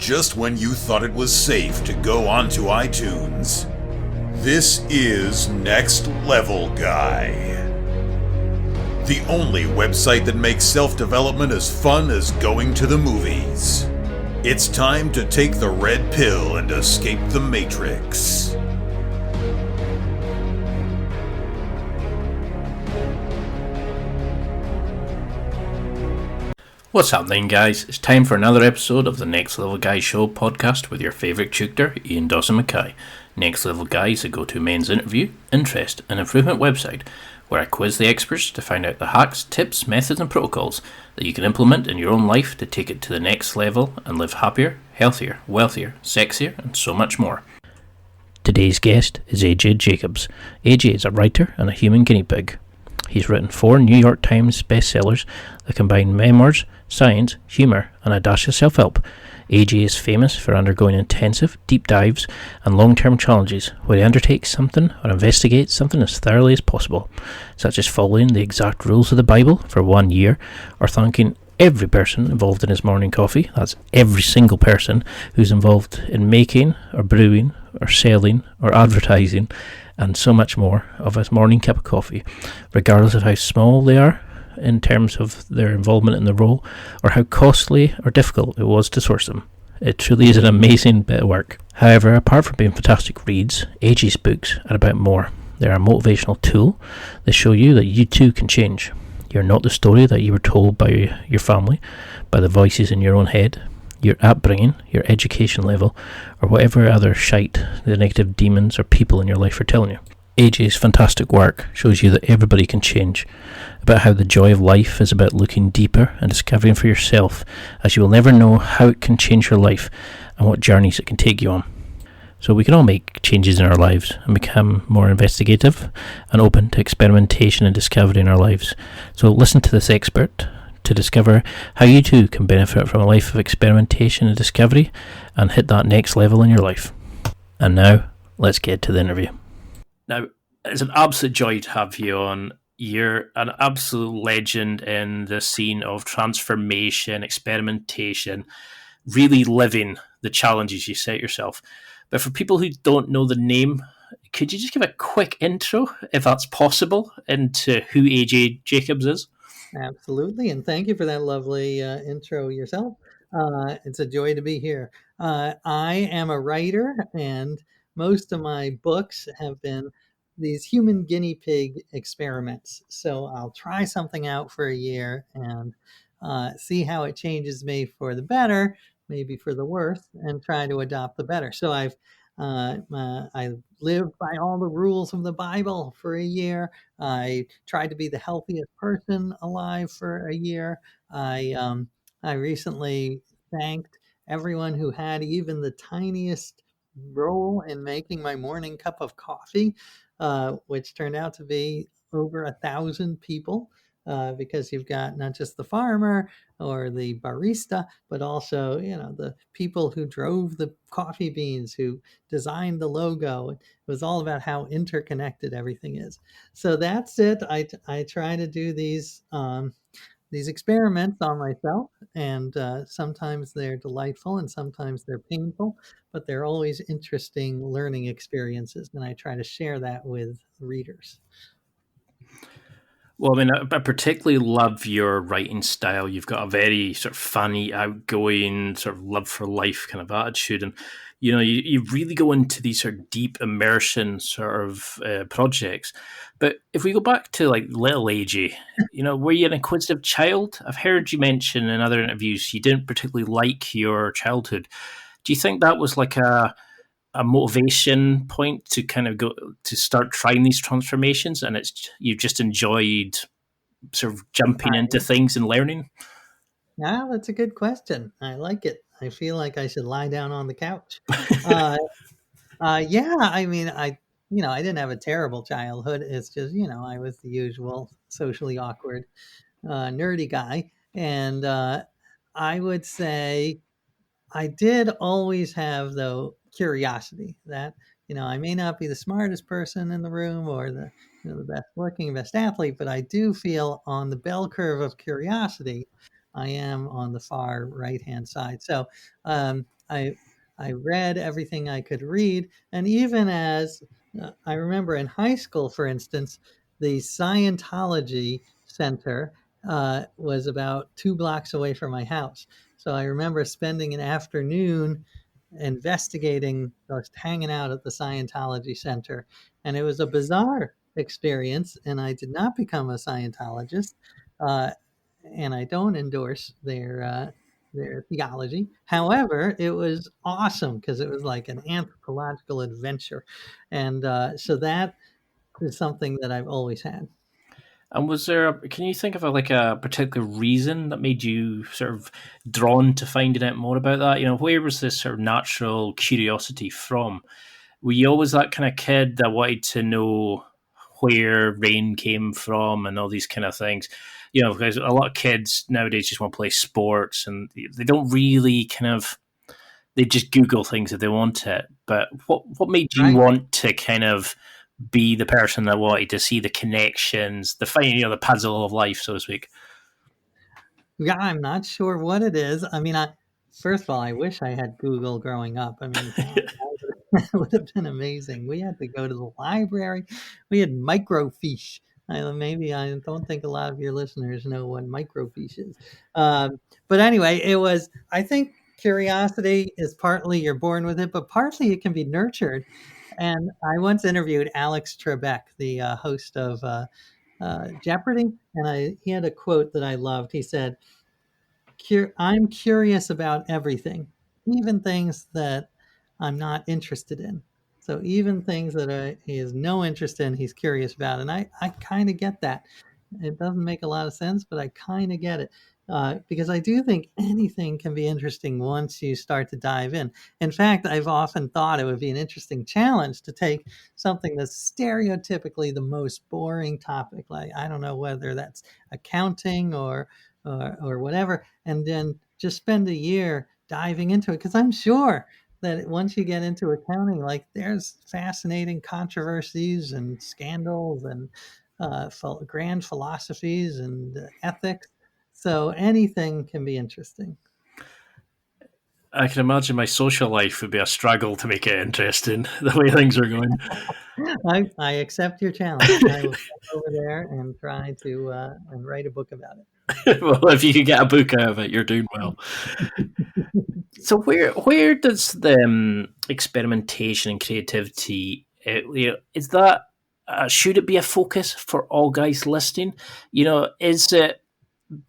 just when you thought it was safe to go onto iTunes. This is Next Level Guy, the only website that makes self-development as fun as going to the movies. It's time to take the red pill and escape the Matrix. What's happening, guys? It's time for another episode of the Next Level Guy Show podcast with your favourite tutor, Ian Dawson-Mackay. Next Level Guy is a go-to men's interview, interest and improvement website where I quiz the experts to find out the hacks, tips, methods and protocols that you can implement in your own life to take it to the next level and live happier, healthier, wealthier, sexier and so much more. Today's guest is AJ Jacobs. AJ is a writer and a human guinea pig. He's written 4 New York Times bestsellers that combine memoirs, science, humour and a dash of self-help. AJ is famous for undergoing intensive, deep dives and long-term challenges where he undertakes something or investigates something as thoroughly as possible, such as following the exact rules of the Bible for 1 year or thanking every person involved in his morning coffee, that's every single person who's involved in making or brewing or selling or advertising and so much more of his morning cup of coffee, regardless of how small they are in terms of their involvement in the role or how costly or difficult it was to source them. It truly is an amazing bit of work. However, apart from being fantastic reads, AJ's books are about more. They're a motivational tool that show you that you too can change. You're not the story that you were told by your family, by the voices in your own head, your upbringing, your education level, or whatever other shite the negative demons or people in your life are telling you. AJ's fantastic work shows you that everybody can change, about how the joy of life is about looking deeper and discovering for yourself, as you will never know how it can change your life and what journeys it can take you on. So we can all make changes in our lives and become more investigative and open to experimentation and discovery in our lives. So listen to this expert to discover how you too can benefit from a life of experimentation and discovery and hit that next level in your life. And now, let's get to the interview. Now, it's an absolute joy to have you on. You're an absolute legend in the scene of transformation, experimentation, really living the challenges you set yourself. But for people who don't know the name, could you just give a quick intro, if that's possible, into who AJ Jacobs is? Absolutely, and thank you for that lovely intro yourself. It's a joy to be here. I am a writer, and most of my books have been these human guinea pig experiments. So I'll try something out for a year and see how it changes me for the better, maybe for the worse, and try to adopt the better. So I lived by all the rules of the Bible for a year. I tried to be the healthiest person alive for a year. I recently thanked everyone who had even the tiniest role in making my morning cup of coffee, which turned out to be over 1,000 people. Because you've got not just the farmer or the barista, but also, the people who drove the coffee beans, who designed the logo. It was all about how interconnected everything is. So that's it. I try to do these experiments on myself, and sometimes they're delightful and sometimes they're painful, but they're always interesting learning experiences, and I try to share that with readers. Well, I mean, I particularly love your writing style. You've got a very sort of funny, outgoing, sort of love for life kind of attitude. And, you really go into these sort of deep immersion sort of projects. But if we go back to like little AJ, were you an inquisitive child? I've heard you mention in other interviews you didn't particularly like your childhood. Do you think that was like a motivation point to kind of go to start trying these transformations, and it's you've just enjoyed sort of jumping into things and learning? Yeah, that's a good question. I like it. I feel like I should lie down on the couch. Uh, yeah, I mean, I didn't have a terrible childhood. It's just, I was the usual socially awkward, nerdy guy, and I would say I did always have, though, curiosity that, I may not be the smartest person in the room or the best looking, best athlete, but I do feel on the bell curve of curiosity, I am on the far right hand side. So I read everything I could read, and even as I remember in high school, for instance, the Scientology Center was about 2 blocks away from my house. So I remember spending an afternoon investigating, just hanging out at the Scientology Center. And it was a bizarre experience, and I did not become a Scientologist. Uh, and I don't endorse their theology. However, it was awesome because it was like an anthropological adventure, and so that is something that I've always had. And was there? Can you think of a particular reason that made you sort of drawn to finding out more about that? Where was this sort of natural curiosity from? Were you always that kind of kid that wanted to know where rain came from and all these kind of things? Because a lot of kids nowadays just want to play sports and they don't really they just Google things if they want it. But what made you Right. want to kind of be the person that wanted to see the connections, the finding, the puzzle of life, so to speak? Yeah, I'm not sure what it is. I mean, first of all, I wish I had Google growing up. I mean, God, that would have been amazing. We had to go to the library. We had microfiche. Maybe I don't think a lot of your listeners know what microfiche is. But anyway, it was, I think curiosity is partly you're born with it, but partly it can be nurtured. And I once interviewed Alex Trebek, the host of Jeopardy, and he had a quote that I loved. He said, I'm curious about everything, even things that I'm not interested in. So even things that he has no interest in, he's curious about. And I kind of get that. It doesn't make a lot of sense, but I kind of get it. Because I do think anything can be interesting once you start to dive in. In fact, I've often thought it would be an interesting challenge to take something that's stereotypically the most boring topic, like I don't know whether that's accounting or whatever, and then just spend a year diving into it. Because I'm sure that once you get into accounting, like there's fascinating controversies and scandals and grand philosophies and ethics. So anything can be interesting. I can imagine my social life would be a struggle to make it interesting the way things are going. I accept your challenge. I will go over there and try to and write a book about Well, if you can get a book out of it, you're doing well. So where does the experimentation and creativity? Is that should it be a focus for all guys listening? Is it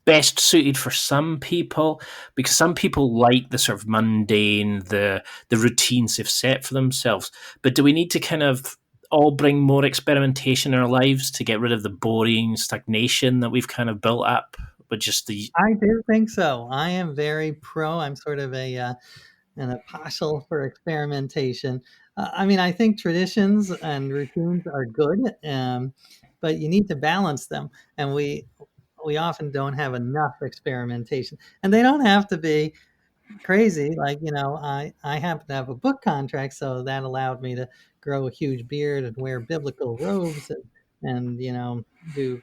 best suited for some people because some people like the sort of mundane, the routines they've set for themselves. But do we need to kind of all bring more experimentation in our lives to get rid of the boring stagnation that we've kind of built up with just the? I do think so. I am very pro. I'm sort of an apostle for experimentation. I mean, I think traditions and routines are good, but you need to balance them, and we often don't have enough experimentation, and they don't have to be crazy. Like, I happen to have a book contract, so that allowed me to grow a huge beard and wear biblical robes and do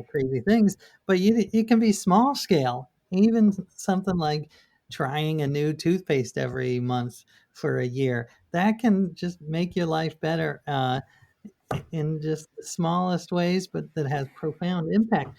crazy things. But it can be small scale, even something like trying a new toothpaste every month for a year. That can just make your life better in just the smallest ways, but that has profound impact.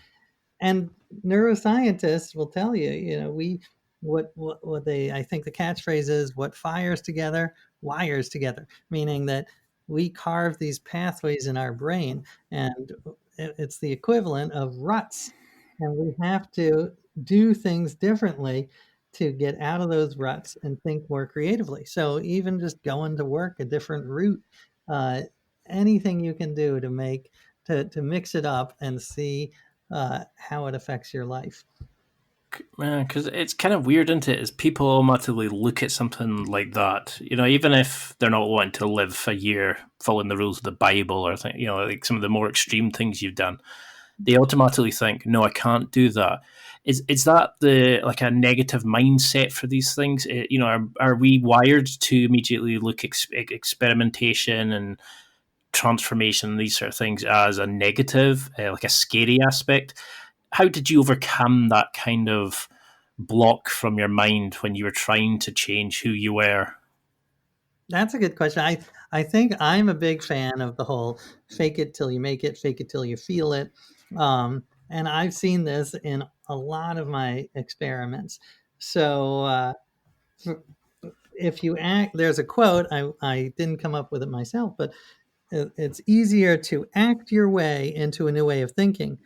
And neuroscientists will tell you, we what they I think the catchphrase is what fires together wires together, meaning that we carve these pathways in our brain, and it's the equivalent of ruts, and we have to do things differently to get out of those ruts and think more creatively. So even just going to work a different route, uh, anything you can do to mix it up and see how it affects your life. Because it's kind of weird, isn't it? Is people automatically look at something like that, even if they're not wanting to live a year following the rules of the Bible or like some of the more extreme things you've done, they automatically think, "No, I can't do that." Is that the like a negative mindset for these things? Are we wired to immediately look experimentation and transformation and these sort of things as a negative, like a scary aspect? How did you overcome that kind of block from your mind when you were trying to change who you were? That's a good question. I think I'm a big fan of the whole fake it till you make it, fake it till you feel it. And I've seen this in a lot of my experiments. So if you act, there's a quote, I didn't come up with it myself, but it's easier to act your way into a new way of thinking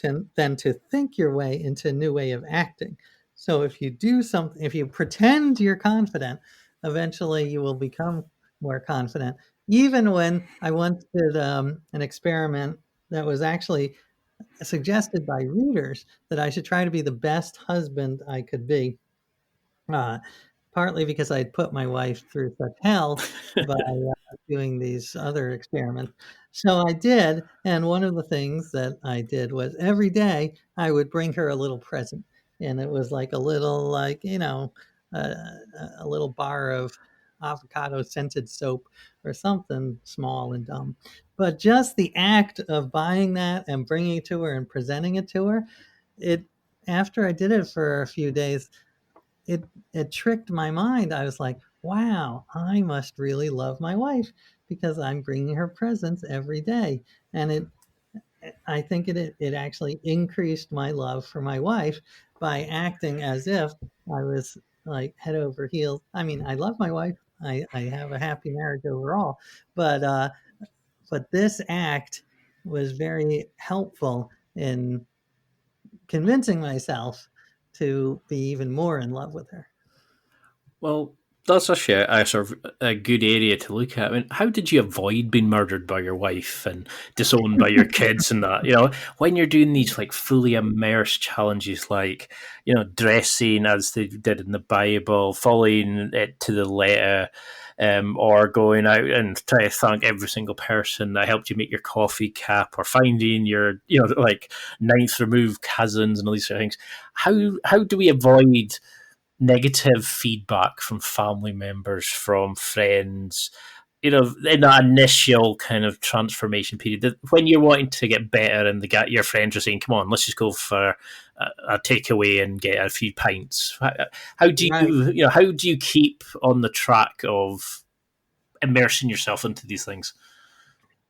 than to think your way into a new way of acting. So if you do something, if you pretend you're confident, eventually you will become more confident. Even when I once did an experiment that was actually suggested by readers that I should try to be the best husband I could be. Uh, Partly because I'd put my wife through such hell by doing these other experiments. So I did, and one of the things that I did was every day I would bring her a little present, and it was like a little, like, uh, a little bar of avocado scented soap or something small and dumb. But just the act of buying that and bringing it to her and presenting it to her, it after I did it for a few days, it it tricked my mind. I was like, "Wow, I must really love my wife because I'm bringing her presents every day." And I think it actually increased my love for my wife by acting as if I was like head over heels. I mean, I love my wife. I have a happy marriage overall, but this act was very helpful in convincing myself to be even more in love with her. Well, that's a sort of a good area to look at. I mean, how did you avoid being murdered by your wife and disowned by your kids and that? When you're doing these like fully immersed challenges, like dressing as they did in the Bible, following it to the letter, or going out and try to thank every single person that helped you make your coffee cap, or finding your like ninth removed cousins and all these sort of things. How do we avoid negative feedback from family members, from friends, in that initial kind of transformation period, when you're wanting to get better and your friends are saying, come on, let's just go for a takeaway and get a few pints. How do Right. you keep on the track of immersing yourself into these things?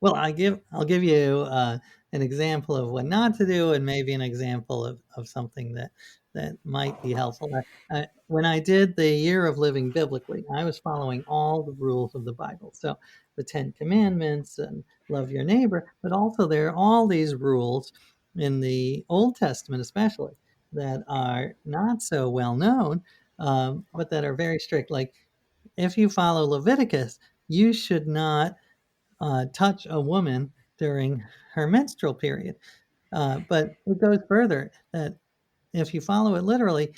Well, I'll give you an example of what not to do, and maybe an example of something that might be helpful. When I did the year of living biblically, I was following all the rules of the Bible. So the Ten Commandments and love your neighbor, but also there are all these rules in the Old Testament, especially, that are not so well known, but that are very strict. Like if you follow Leviticus, you should not touch a woman during her menstrual period. But it goes further that if you follow it literally,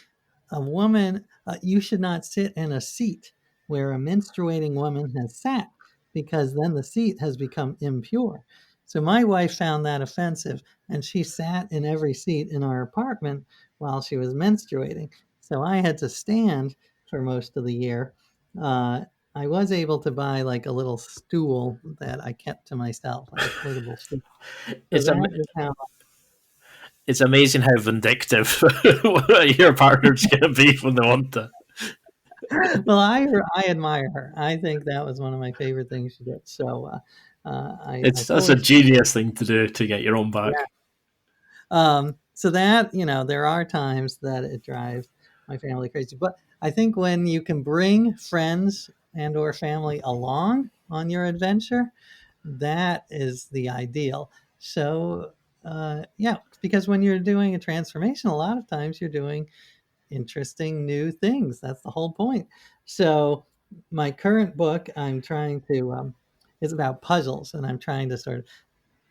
a woman, you should not sit in a seat where a menstruating woman has sat, because then the seat has become impure. So my wife found that offensive, and she sat in every seat in our apartment while she was menstruating. So I had to stand for most of the year. Uh, I was able to buy like a little stool that I kept to myself, like a portable stool. So It's a that is how. it's amazing how vindictive your partner's going to be when they want to. Well, I admire her. I think that was one of my favorite things she did. So I That's a fully genius thing to do to get your own yeah. back. So that there are times that it drives my family crazy, but I think when you can bring friends and or family along on your adventure, that is the ideal. So yeah, because when you're doing a transformation, a lot of times you're doing interesting new things. That's the whole point. So my current book, I'm trying to is about puzzles, and I'm trying to sort of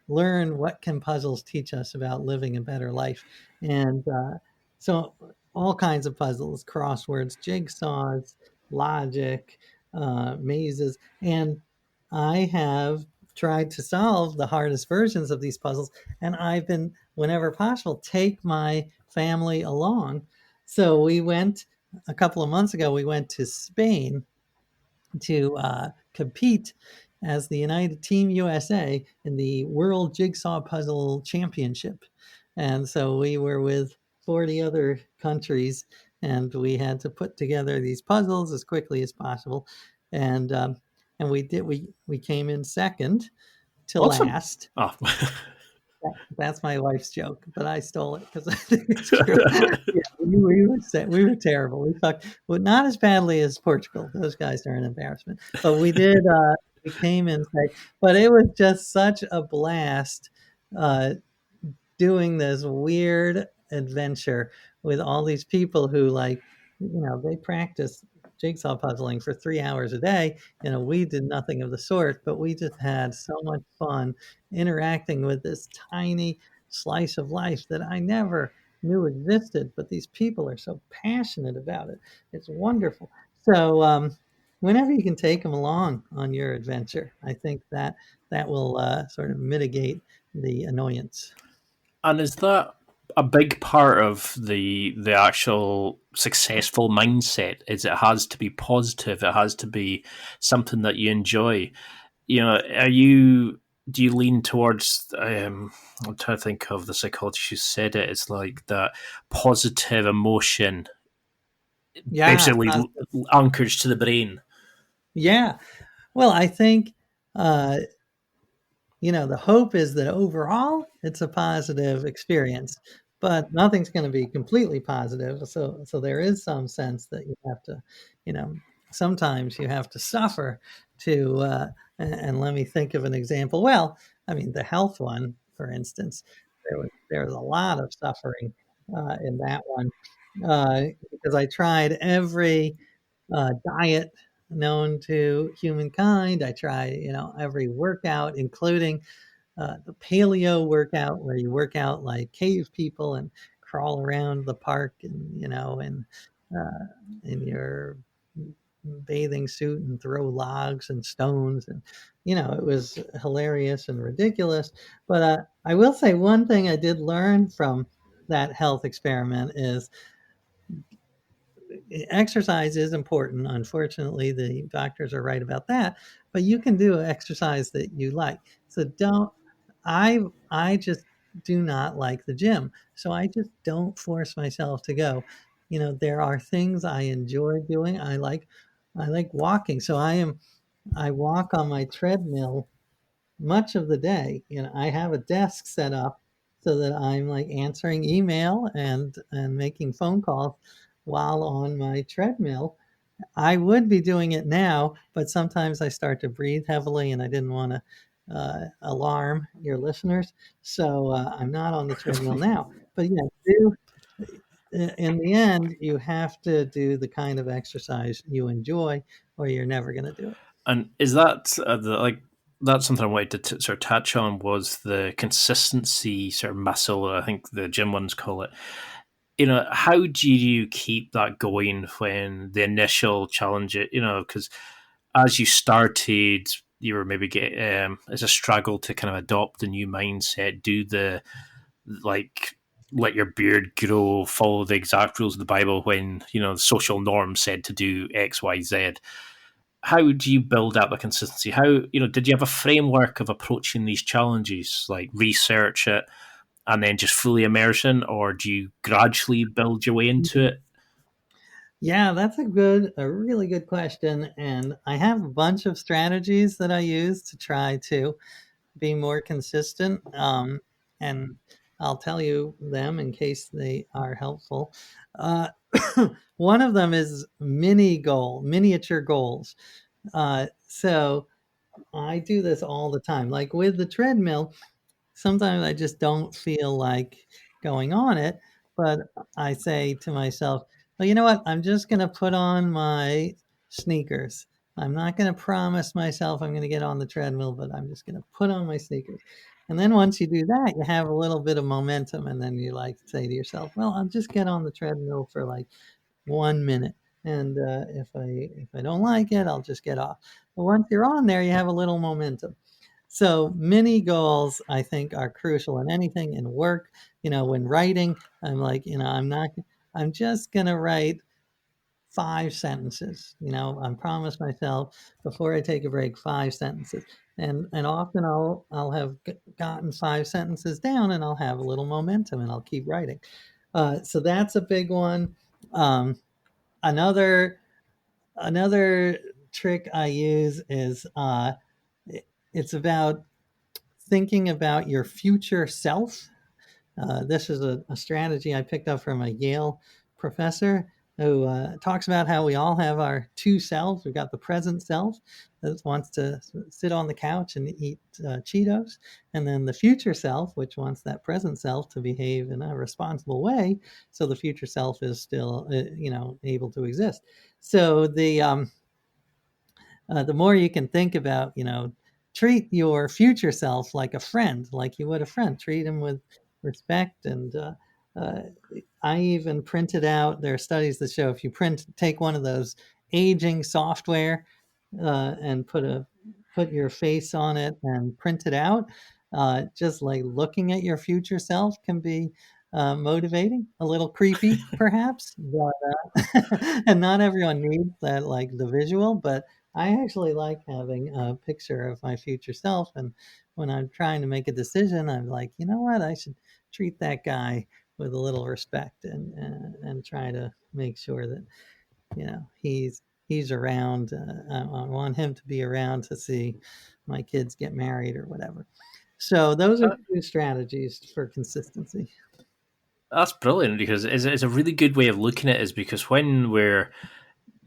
learn what can puzzles teach us about living a better life. And so all kinds of puzzles, crosswords, jigsaws, logic, mazes. And I have tried to solve the hardest versions of these puzzles. And I've been, whenever possible, take my family along. So we went a couple of months ago, we went to Spain to compete as the United Team USA in the World Jigsaw Puzzle Championship. And so we were with 40 other countries, and we had to put together these puzzles as quickly as possible, and we did. We came in second to Awesome. last. Oh. That's my wife's joke, but I stole it because I think it's true. Yeah, we were terrible. We sucked, well, not as badly as Portugal. Those guys are an embarrassment. But we did. We came in second, but it was just such a blast uh, doing this weird adventure with all these people who, like, they practice jigsaw puzzling for 3 hours a day. We did nothing of the sort, but we just had so much fun interacting with this tiny slice of life that I never knew existed. But these people are so passionate about it. It's wonderful. So whenever you can take them along on your adventure, I think that will sort of mitigate the annoyance. And is that a big part of the actual successful mindset? Is it has to be positive? It has to be something that you enjoy. Are you do you lean towards? I'm trying to think of the psychologist who said it. It's like that positive emotion, Yeah, basically anchors to the brain. yeah. Well, I think uh, the hope is that overall it's a positive experience, but nothing's going to be completely positive. So there is some sense that you have to, you know, sometimes you have to suffer to. And let me think of an example. Well, I mean, the health one, for instance, there was a lot of suffering in that one because I tried every diet known to humankind. I tried, every workout, including the paleo workout, where you work out like cave people and crawl around the park, and uh, in your bathing suit and throw logs and stones, and it was hilarious and ridiculous. But I will say one thing I did learn from that health experiment is exercise is important. Unfortunately, the doctors are right about that, but you can do exercise that you like. So don't I just do not like the gym. So I just don't force myself to go. There are things I enjoy doing. I like walking. So I walk on my treadmill much of the day. I have a desk set up so that I'm like answering email and making phone calls while on my treadmill. I would be doing it now, but sometimes I start to breathe heavily, and I didn't want to alarm your listeners, so I'm not on the treadmill now. But yeah, in the end, you have to do the kind of exercise you enjoy, or you're never going to do it. And is that that's something I wanted to sort of touch on was the consistency sort of muscle. I think the gym ones call it. How do you keep that going when the initial challenge? Because as you started, you were maybe it's a struggle to kind of adopt the new mindset, do the like let your beard grow, follow the exact rules of the Bible when the social norm said to do X, Y, Z. How do you build up the consistency? How did you have a framework of approaching these challenges, like research it and then just fully immerse in, or do you gradually build your way into it? Yeah, that's a really good question. And I have a bunch of strategies that I use to try to be more consistent. And I'll tell you them in case they are helpful. Uh, one of them is miniature goals. So I do this all the time. Like with the treadmill, sometimes I just don't feel like going on it, but I say to myself, well, you know what? I'm just going to put on my sneakers. I'm not going to promise myself I'm going to get on the treadmill, but I'm just going to put on my sneakers. And then once you do that, you have a little bit of momentum. And then you like say to yourself, well, I'll just get on the treadmill for like 1 minute. And if I don't like it, I'll just get off. But once you're on there, you have a little momentum. So mini goals, I think, are crucial in anything in work. When writing, I'm like, I'm just going to write 5 sentences. I promise myself before I take a break, 5 sentences. And often I'll have gotten 5 sentences down, and I'll have a little momentum, and I'll keep writing. So that's a big one. Um, another another trick I use is it's about thinking about your future self. This is a strategy I picked up from a Yale professor who talks about how we all have our two selves. We've got the present self that wants to sit on the couch and eat Cheetos, and then the future self, which wants that present self to behave in a responsible way, so the future self is still, able to exist. So the more you can think about, treat your future self like a friend, like you would a friend. Treat him with respect. And uh, I even printed out. There are studies that show if you take one of those aging software and put your face on it and print it out, just like looking at your future self can be motivating, a little creepy perhaps, but and not everyone needs that, like the visual, but I actually like having a picture of my future self. And when I'm trying to make a decision, I'm like, you know what? I should treat that guy with a little respect and try to make sure that, he's around. I want him to be around to see my kids get married or whatever. So those are Uh, two strategies for consistency. That's brilliant because it's a really good way of looking at it. Is because when we're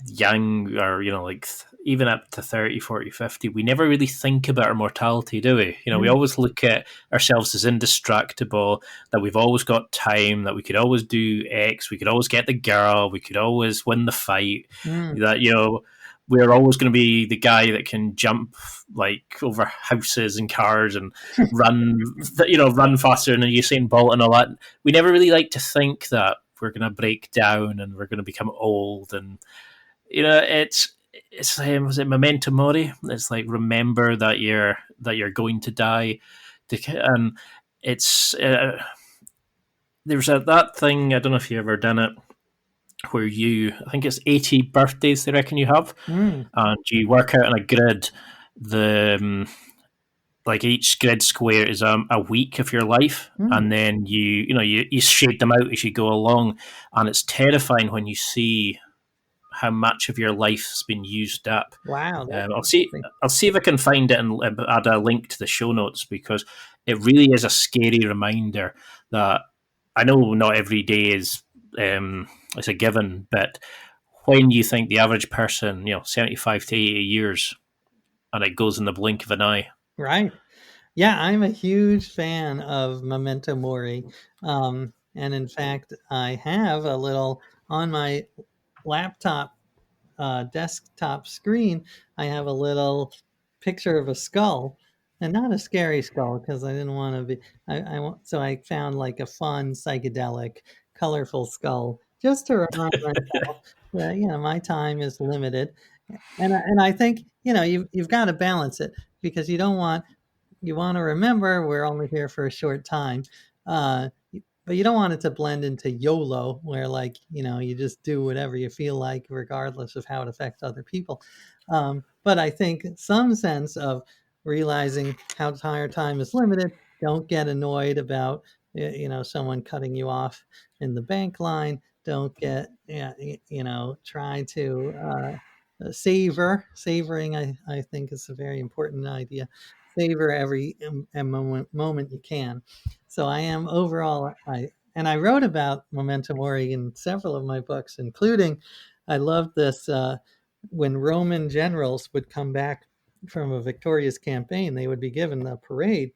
young, or like even up to 30, 40, 50, we never really think about our mortality, do we? We Mm, always look at ourselves as indestructible, that we've always got time, that we could always do X, we could always get the girl, we could always win the fight, mm. that we're always going to be the guy that can jump like over houses and cars and run run faster than Usain Bolt and all that. We never really like to think that we're going to break down and we're going to become old. And it's was it memento mori? It's like remember that you're going to die, and it's there's that thing. I don't know if you ever done it, where I think it's 80 birthdays they reckon you have, Mm, and you work out on a grid. The like each grid square is a week of your life, mm. and then you shade them out as you go along, and it's terrifying when you see how much of your life's been used up. Wow, that's I'll see. interesting. I'll see if I can find it and add a link to the show notes, because it really is a scary reminder that I know not every day is a given, but when you think the average person, 75 to 80 years, and it goes in the blink of an eye. Right. Yeah, I'm a huge fan of Memento Mori. And in fact, I have a little on my laptop desktop screen. I have a little picture of a skull, and not a scary skull because I didn't want to be. So I found like a fun psychedelic, colorful skull just to remind myself that my time is limited, and I think you've got to balance it because you want to remember we're only here for a short time. Uh, but you don't want it to blend into YOLO, where like you just do whatever you feel like, regardless of how it affects other people. But I think some sense of realizing how our time is limited. Don't get annoyed about someone cutting you off in the bank line. Don't get try to savoring. I think is a very important idea. Savor every moment you can. So I am overall, I wrote about memento mori in several of my books, including I loved this when Roman generals would come back from a victorious campaign, they would be given a parade,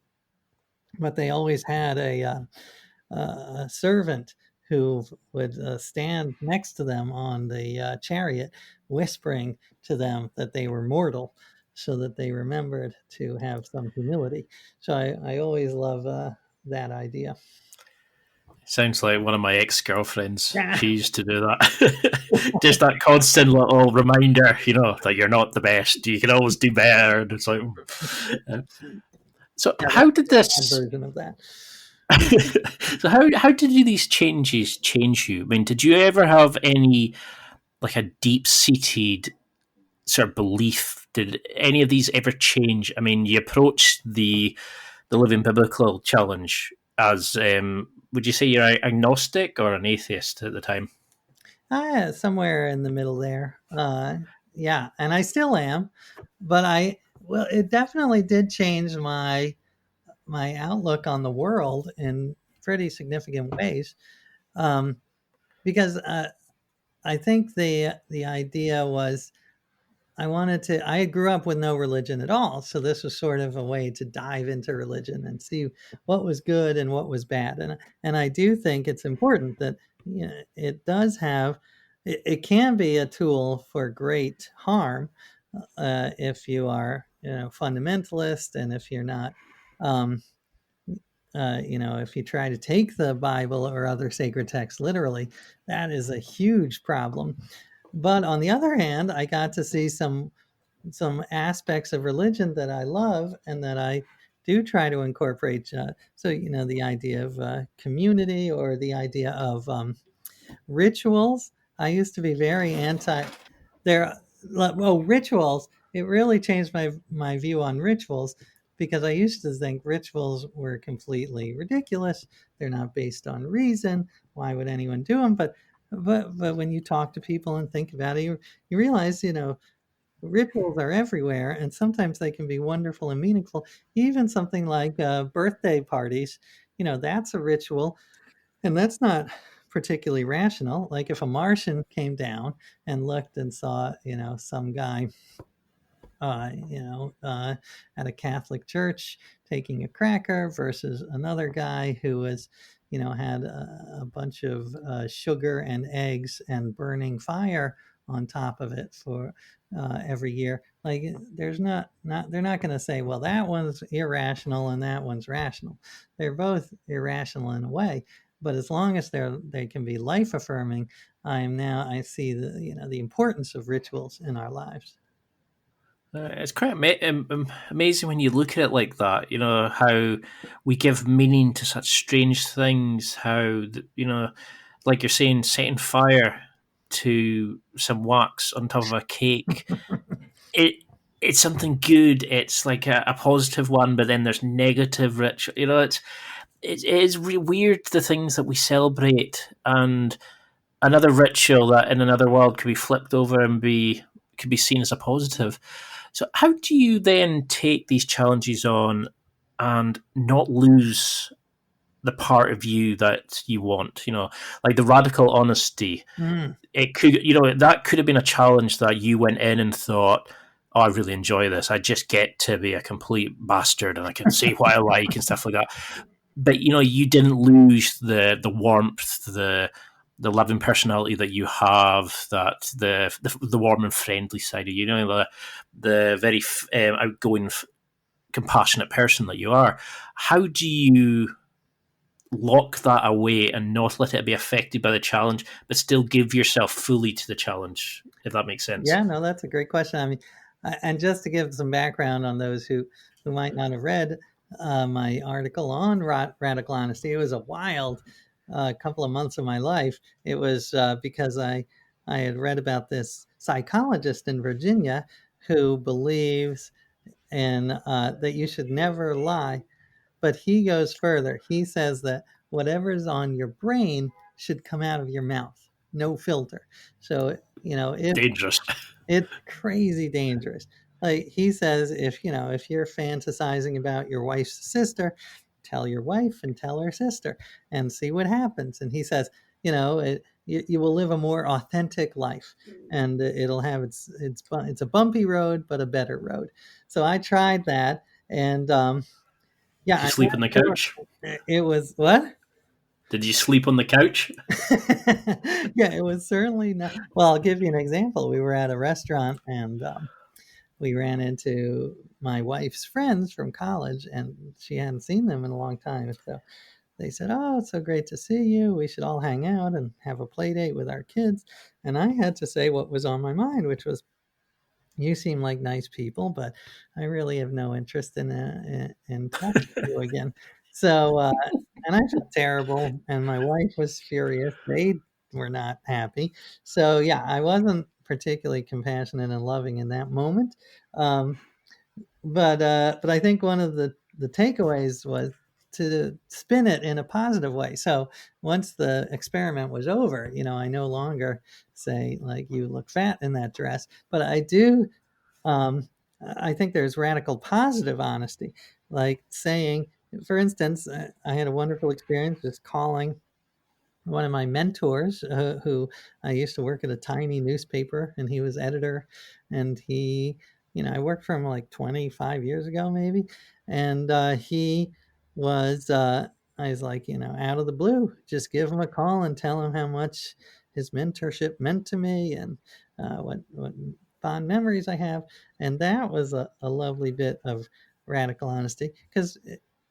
but they always had a servant who would stand next to them on the chariot, whispering to them that they were mortal, so that they remembered to have some humility. So I always love that idea. Sounds like one of my ex-girlfriends. She used to do that. Just that constant little reminder, that you're not the best. You can always do better. And it's like, so Yeah, how that's did a bad this? version of that. So how did these changes change you? I mean, did you ever have any like a deep-seated sort of belief? Did any of these ever change? I mean, you approached the Living Biblical challenge as would you say you're agnostic or an atheist at the time? Somewhere in the middle there. Yeah, and I still am, but well, it definitely did change my outlook on the world in pretty significant ways. Um, because I think the idea was I grew up with no religion at all. So this was sort of a way to dive into religion and see what was good and what was bad. And I do think it's important that, you know, it does have, it can be a tool for great harm if you are, you know, fundamentalist, and if you're not, um, you know, if you try to take the Bible or other sacred texts literally, that is a huge problem. But on the other hand, I got to see some aspects of religion that I love and that I do try to incorporate. So, you know, the idea of community, or the idea of rituals. I used to be very anti. There, well, rituals. It really changed my view on rituals, because I used to think rituals were completely ridiculous. They're not based on reason. Why would anyone do them? But when you talk to people and think about it, you realize, you know, rituals are everywhere, and sometimes they can be wonderful and meaningful. Even something like birthday parties, you know, that's a ritual, and that's not particularly rational. Like if a Martian came down and looked and saw, you know, some guy you know, at a Catholic church taking a cracker versus another guy who was, you know, had a bunch of sugar and eggs and burning fire on top of it for every year. Like they're not going to say, well, that one's irrational and that one's rational. They're both irrational in a way, but as long as they can be life affirming, I see the, you know, the importance of rituals in our lives. It's quite amazing when you look at it like that. You know how we give meaning to such strange things. How you know, like you're saying, setting fire to some wax on top of a cake. It it's something good. It's like a positive one, but then there's negative ritual. You know, it is weird the things that we celebrate, and another ritual that in another world could be flipped over and be could be seen as a positive. So how do you then take these challenges on and not lose the part of you that you want? You know, like the radical honesty. Mm. It could, you know, that could have been a challenge that you went in and thought, "Oh, I really enjoy this. I just get to be a complete bastard and I can say what I like and stuff like that." But you know, you didn't lose the warmth, the loving personality that you have, that the warm and friendly side of you, you know, the very outgoing, compassionate person that you are. How do you lock that away and not let it be affected by the challenge, but still give yourself fully to the challenge? If that makes sense. Yeah, no, that's a great question. I mean, and just to give some background on those who might not have read my article on radical honesty, it was a wild couple of months of my life. It was because I had read about this psychologist in Virginia who believes in that you should never lie. But he goes further. He says that whatever's on your brain should come out of your mouth, no filter. So, you know, if Dangerous. it's crazy dangerous. Like he says, if, you know, if you're fantasizing about your wife's sister, tell your wife and tell her sister and see what happens. And he says, you know, you will live a more authentic life, and it'll have it's a bumpy road, but a better road. So I tried that, and yeah, Did you sleep on the couch? it was what? Did you sleep on the couch? Yeah, it was certainly not. Well, I'll give you an example. We were at a restaurant, and we ran into my wife's friends from college, and she hadn't seen them in a long time. So they said, "Oh, it's so great to see you. We should all hang out and have a play date with our kids." And I had to say what was on my mind, which was, you seem like nice people, but I really have no interest in talking to you again. So, and I felt terrible, and my wife was furious. They were not happy. So, yeah, I wasn't particularly compassionate and loving in that moment. Um, but I think one of the takeaways was to spin it in a positive way. So once the experiment was over, I no longer say like, you look fat in that dress, but I do. Um, I think there's radical positive honesty, like saying, for instance, I had a wonderful experience just calling one of my mentors, who I used to work at a tiny newspaper, and he was editor, and I worked for him like 25 years ago, maybe, and he was, I was like, out of the blue, just give him a call and tell him how much his mentorship meant to me, and what fond memories I have, and that was a lovely bit of radical honesty, because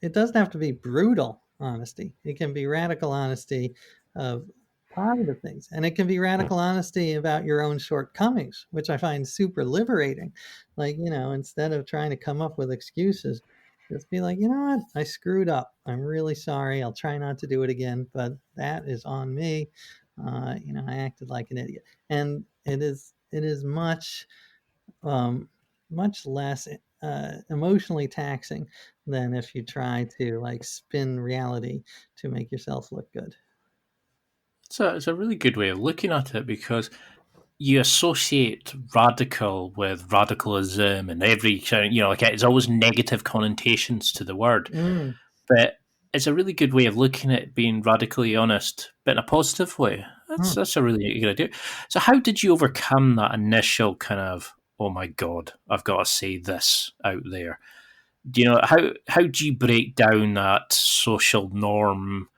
it doesn't have to be brutal honesty. It can be radical honesty of positive things. And it can be radical honesty about your own shortcomings, which I find super liberating. Like, instead of trying to come up with excuses, just be like, you know what? I screwed up. I'm really sorry. I'll try not to do it again, but that is on me. I acted like an idiot. And it is much less emotionally taxing than if you try to like spin reality to make yourself look good. So it's a really good way of looking at it, because you associate radical with radicalism and every kind of, like it's always negative connotations to the word. Mm. But it's a really good way of looking at being radically honest, but in a positive way. Hmm. That's a really good idea. So how did you overcome that initial kind of, oh my God, I've got to say this out there? Do you know how do you break down that social norm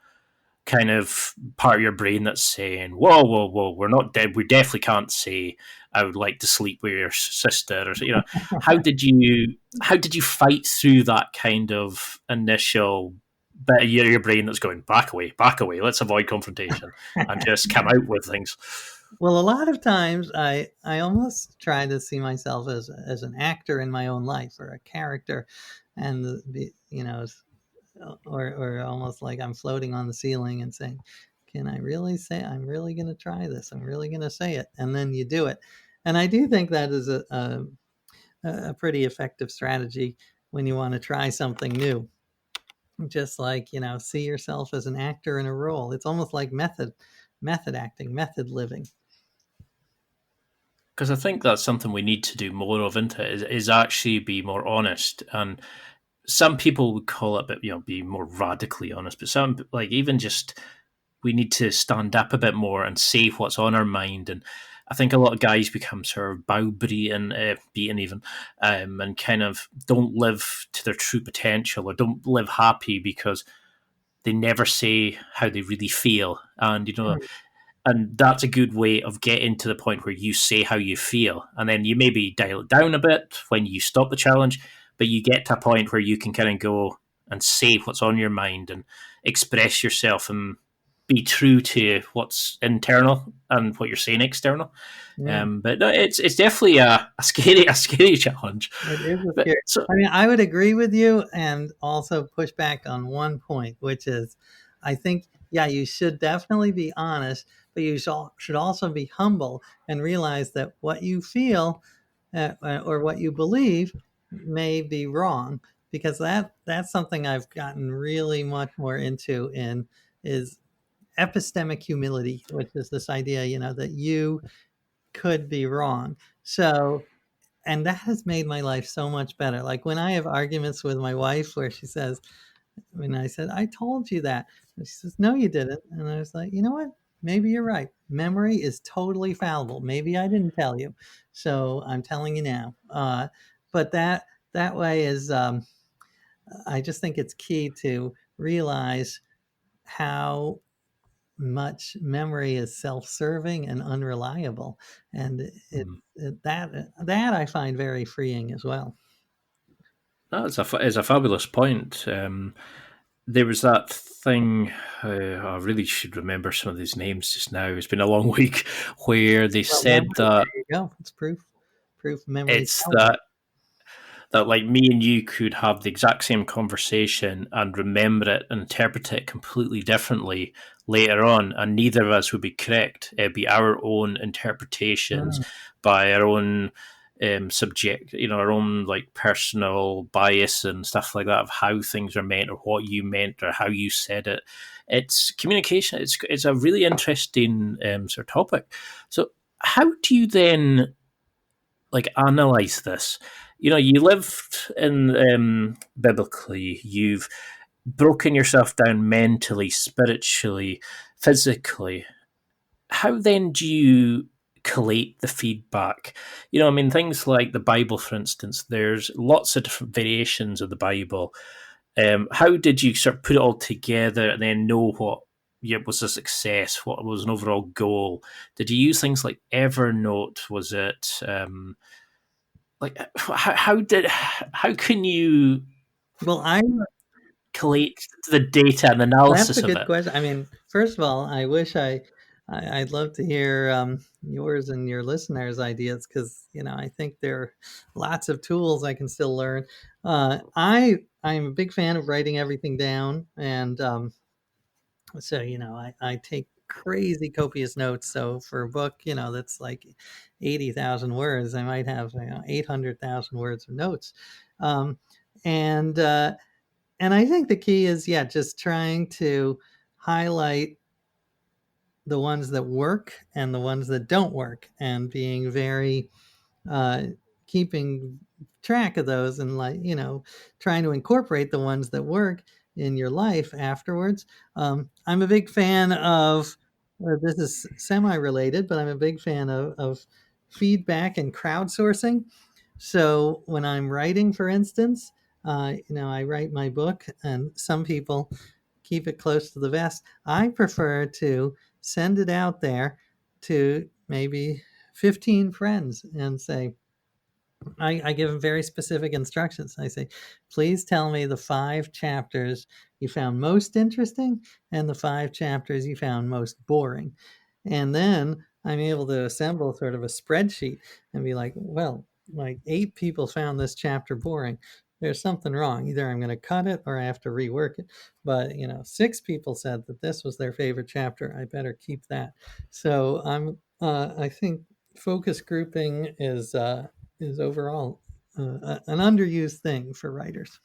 kind of part of your brain that's saying, "Whoa, whoa, whoa, we're not dead. We definitely can't say I would like to sleep with your sister," or how did you fight through that kind of initial bit of your brain that's going back away, let's avoid confrontation, and just come out with things? Well, a lot of times I almost try to see myself as an actor in my own life, or a character, and or almost like I'm floating on the ceiling and saying, "Can I really say I'm really going to try this? I'm really going to say it," and then you do it. And I do think that is a pretty effective strategy when you want to try something new. Just like, see yourself as an actor in a role. It's almost like method acting, method living. Because I think that's something we need to do more of, isn't it? Is actually be more honest. And some people would call it, be more radically honest. But some, like, even just, we need to stand up a bit more and say what's on our mind. And I think a lot of guys become sort of beaten even, and kind of don't live to their true potential, or don't live happy because they never say how they really feel. And that's a good way of getting to the point where you say how you feel, and then you maybe dial it down a bit when you stop the challenge, but you get to a point where you can kind of go and say what's on your mind and express yourself and be true to what's internal and what you're saying external. Yeah. But no, it's definitely a scary challenge. It is a But scary. so I mean, I would agree with you, and also push back on one point, which is, I think, yeah, you should definitely be honest, but you should also be humble and realize that what you feel, or what you believe may be wrong, because that's something I've gotten really much more into in is epistemic humility, which is this idea, that you could be wrong. So, and that has made my life so much better. Like when I have arguments with my wife where she says, when I said, "I told you that," and she says, "No, you didn't." And I was like, you know what? Maybe you're right. Memory is totally fallible. Maybe I didn't tell you. So I'm telling you now. But that way is, I just think it's key to realize how much memory is self-serving and unreliable, and that I find very freeing as well. that's a fabulous point. There was that thing. I really should remember some of these names just now. It's been a long week, where they Well, said memory, that there you go. It's proof memory is it's powerful. that like me and you could have the exact same conversation and remember it and interpret it completely differently later on, and neither of us would be correct. It'd be our own interpretations Mm, by our own subject, our own like personal bias and stuff like that of how things are meant or what you meant or how you said it. It's communication. It's a really interesting sort of topic. So how do you then like analyze this? You lived in biblically. You've broken yourself down mentally, spiritually, physically. How then do you collate the feedback? Things like the Bible, for instance, there's lots of different variations of the Bible. How did you sort of put it all together and then know what was a success, what was an overall goal? Did you use things like Evernote? Was it like how can you Well, collate the data and that's a analysis of good it? question. I mean, first of all, I wish I'd love to hear yours and your listeners' ideas because I think there are lots of tools I can still learn. I'm a big fan of writing everything down, and so I take crazy copious notes. So for a book, that's like 80,000 words, I might have 800,000 words of notes, um, and and I think the key is, yeah, just trying to highlight the ones that work and the ones that don't work, and being very uh, keeping track of those, and trying to incorporate the ones that work in your life afterwards. I'm a big fan of this is semi-related, but I'm a big fan of feedback and crowdsourcing. So when I'm writing, for instance, I write my book, and some people keep it close to the vest. I prefer to send it out there to maybe 15 friends and say, I give them very specific instructions. I say, please tell me the 5 chapters you found most interesting and the 5 chapters you found most boring. And then I'm able to assemble sort of a spreadsheet and be like, well, like 8 people found this chapter boring. There's something wrong. Either I'm going to cut it or I have to rework it. But 6 people said that this was their favorite chapter. I better keep that. So I think focus grouping is overall an underused thing for writers.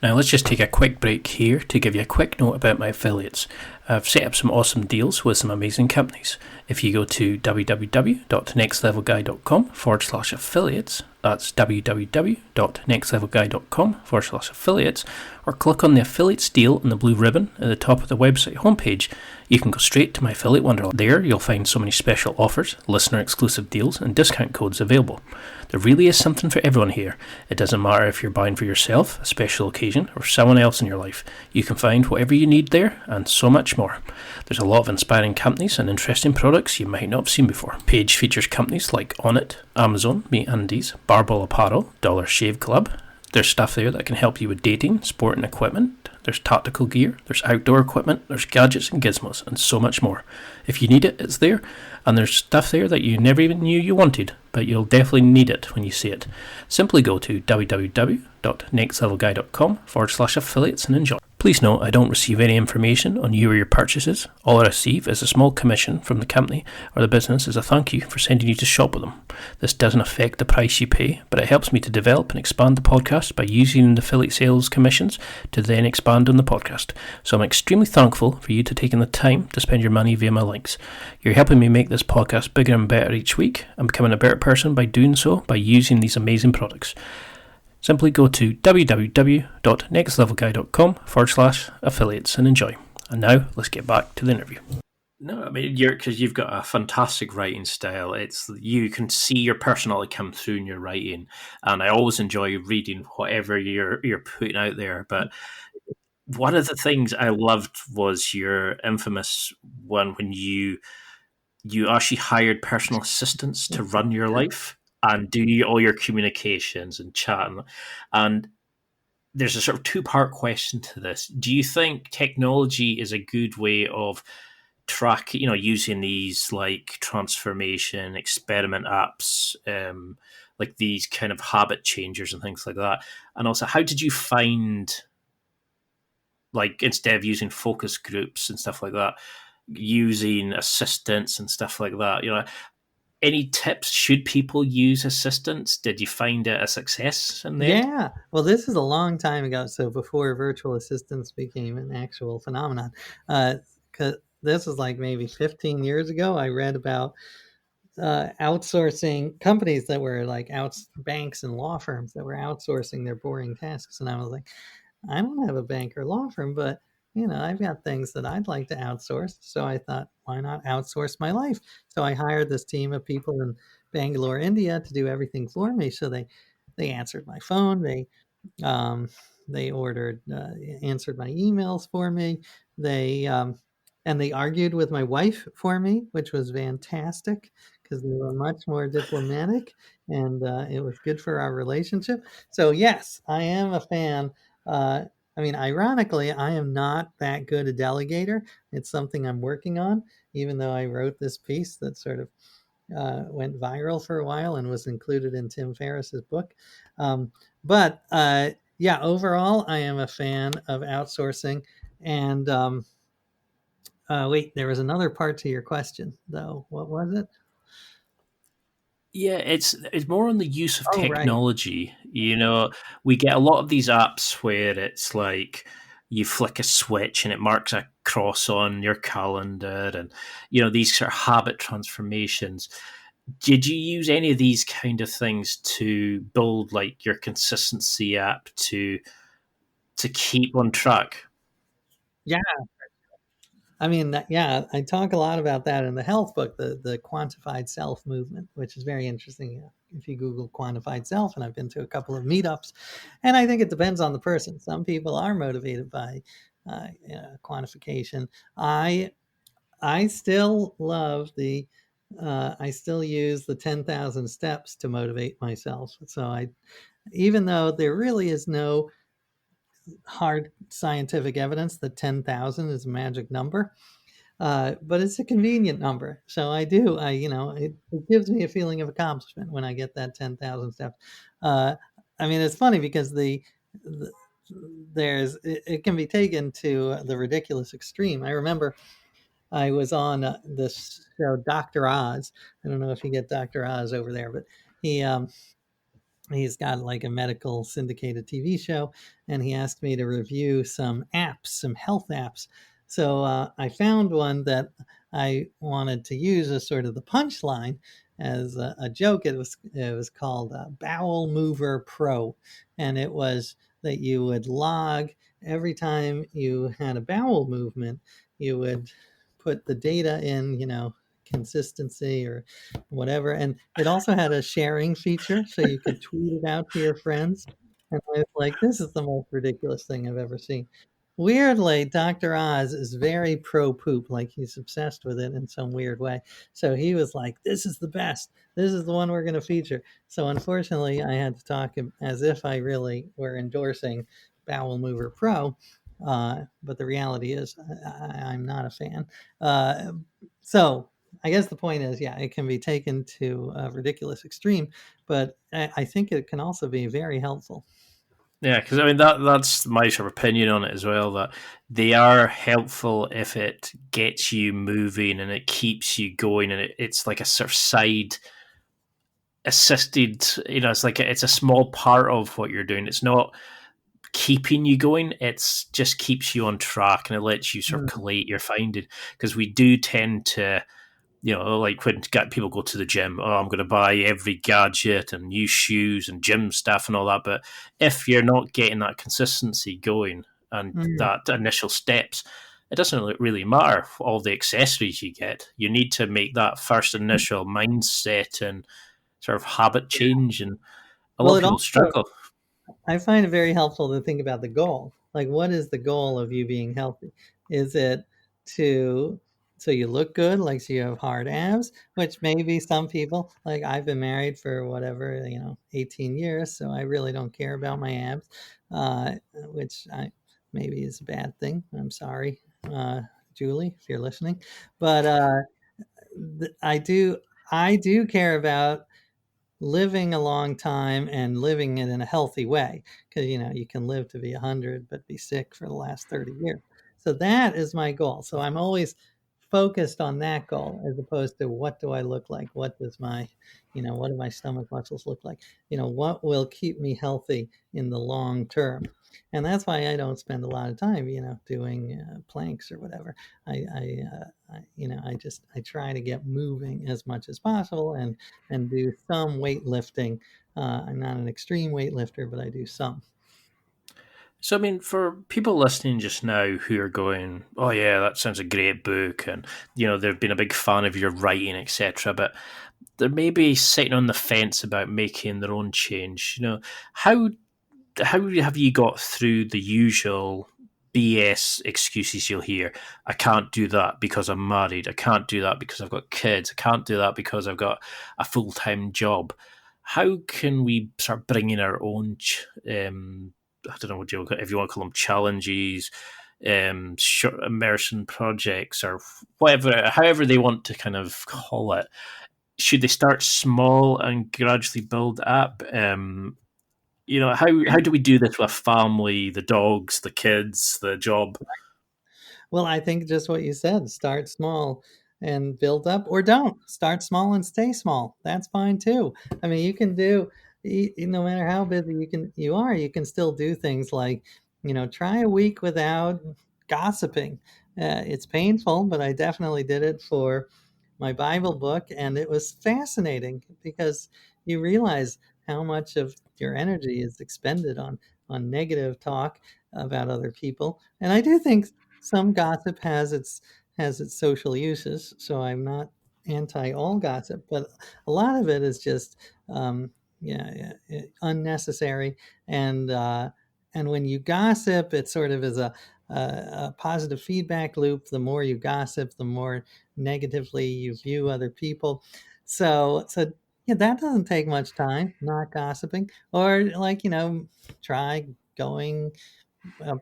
Now, let's just take a quick break here to give you a quick note about my affiliates. I've set up some awesome deals with some amazing companies. If you go to www.nextlevelguy.com/affiliates, that's www.nextlevelguy.com/affiliates, or click on the affiliates deal in the blue ribbon at the top of the website homepage. You can go straight to my affiliate wonderland. There, you'll find so many special offers, listener exclusive deals, and discount codes available. There really is something for everyone here. It doesn't matter if you're buying for yourself, a special occasion, or someone else in your life. You can find whatever you need there, and so much more. There's a lot of inspiring companies and interesting products you might not have seen before. Page features companies like Onnit, Amazon, MeUndies, Barbell Apparel, Dollar Shave Club. There's stuff there that can help you with dating, sport and equipment. There's tactical gear, there's outdoor equipment, there's gadgets and gizmos, and so much more. If you need it, it's there, and there's stuff there that you never even knew you wanted, but you'll definitely need it when you see it. Simply go to www.nextlevelguy.com/affiliates and enjoy. Please note, I don't receive any information on you or your purchases. All I receive is a small commission from the company or the business as a thank you for sending you to shop with them. This doesn't affect the price you pay, but it helps me to develop and expand the podcast by using the affiliate sales commissions to then expand on the podcast. So I'm extremely thankful for you to taking the time to spend your money via my links. You're helping me make this podcast bigger and better each week. I'm becoming a better person by doing so by using these amazing products. Simply go to www.nextlevelguy.com/affiliates and enjoy. And now let's get back to the interview. No, because you've got a fantastic writing style. You can see your personality come through in your writing, and I always enjoy reading whatever you're putting out there. But one of the things I loved was your infamous one when you actually hired personal assistants to run your life and do all your communications and chat. And there's a sort of two-part question to this. Do you think technology is a good way of using these like transformation experiment apps, like these kind of habit changers and things like that? And also, how did you find, like, instead of using focus groups and stuff like that, using assistants and stuff like that? any tips? Should people use assistants? Did you find it a success in the end? Yeah. Well, this is a long time ago. So before virtual assistants became an actual phenomenon, uh, 'cause this was like maybe 15 years ago. I read about outsourcing companies that were like banks and law firms that were outsourcing their boring tasks. And I was like, I don't have a bank or law firm, but I've got things that I'd like to outsource. So I thought, why not outsource my life? So I hired this team of people in Bangalore, India to do everything for me. So they answered my phone. Um, they answered my emails for me. They and they argued with my wife for me, which was fantastic because they were much more diplomatic, and it was good for our relationship. So yes, I am a fan. Uh, I mean, ironically, I am not that good a delegator. It's something I'm working on, even though I wrote this piece that sort of went viral for a while and was included in Tim Ferriss's book. Um, but yeah, overall, I am a fan of outsourcing. And wait, there was another part to your question, though. What was it? Yeah, it's more on the use of Oh, right. technology. We get a lot of these apps where it's like you flick a switch and it marks a cross on your calendar, and these sort of habit transformations. Did you use any of these kind of things to build like your consistency app to keep on track? Yeah. I mean, yeah, I talk a lot about that in the health book, the quantified self movement, which is very interesting. If you Google quantified self, and I've been to a couple of meetups, and I think it depends on the person. Some people are motivated by quantification. I still love I still use the 10,000 steps to motivate myself. So even though there really is no hard scientific evidence that 10,000 is a magic number, but it's a convenient number. So it gives me a feeling of accomplishment when I get that 10,000 steps. Uh, I mean, it's funny because the it can be taken to the ridiculous extreme. I remember I was on this show, Dr. Oz. I don't know if you get Dr. Oz over there, but he he's got like a medical syndicated TV show, and he asked me to review some apps, some health apps. So I found one that I wanted to use as sort of the punchline as a joke. It was called Bowel Mover Pro, and it was that you would log every time you had a bowel movement. You would put the data in, consistency or whatever. And it also had a sharing feature, so you could tweet it out to your friends. And I was like, this is the most ridiculous thing I've ever seen. Weirdly, Dr. Oz is very pro poop, like he's obsessed with it in some weird way. So he was like, this is the best. This is the one we're going to feature. So unfortunately, I had to talk as if I really were endorsing Bowel Mover Pro. But the reality is, I'm not a fan. So I guess the point is, yeah, it can be taken to a ridiculous extreme, but I think it can also be very helpful. Yeah, because I mean that's my sort of opinion on it as well. That they are helpful if it gets you moving and it keeps you going, and it's like a sort of side assisted. It's like it's a small part of what you're doing. It's not keeping you going. It's just keeps you on track and it lets you sort of Mm, collate your finding. Because we do tend to like when people go to the gym, oh, I'm going to buy every gadget and new shoes and gym stuff and all that. But if you're not getting that consistency going and mm, that initial steps, it doesn't really matter all the accessories you get. You need to make that first initial mindset and sort of habit change. And a lot well, of it people also struggle. I find it very helpful to think about the goal. Like, what is the goal of you being healthy? Is it to so you look good, like so you have hard abs, which maybe some people, like I've been married for whatever, 18 years, so I really don't care about my abs, which I maybe is a bad thing. I'm sorry, Julie, if you're listening, but I do care about living a long time and living it in a healthy way, because you can live to be 100 but be sick for the last 30 years. So that is my goal. So I'm always focused on that goal as opposed to what do I look like? What does my, what do my stomach muscles look like? What will keep me healthy in the long term? And that's why I don't spend a lot of time, doing planks or whatever. I try to get moving as much as possible and do some weightlifting. I'm not an extreme weightlifter, but I do some. So, I mean, for people listening just now who are going, "Oh yeah, that sounds a great book," and they've been a big fan of your writing, etc., but they're maybe sitting on the fence about making their own change. How how have you got through the usual BS excuses you'll hear? I can't do that because I'm married. I can't do that because I've got kids. I can't do that because I've got a full time job. How can we start bringing our own? I don't know what if you want to call them challenges, short immersion projects, or whatever, however they want to kind of call it. Should they start small and gradually build up? How do we do this with family, the dogs, the kids, the job? Well, I think just what you said, start small and build up, or don't start small and stay small. That's fine too. I mean, you can do, no matter how busy you can still do things like, try a week without gossiping. It's painful, but I definitely did it for my Bible book, and it was fascinating because you realize how much of your energy is expended on negative talk about other people. And I do think some gossip has its social uses, so I'm not anti all gossip, but a lot of it is just unnecessary. And when you gossip, it sort of is a positive feedback loop. The more you gossip, the more negatively you view other people. So yeah, that doesn't take much time, not gossiping, or like try going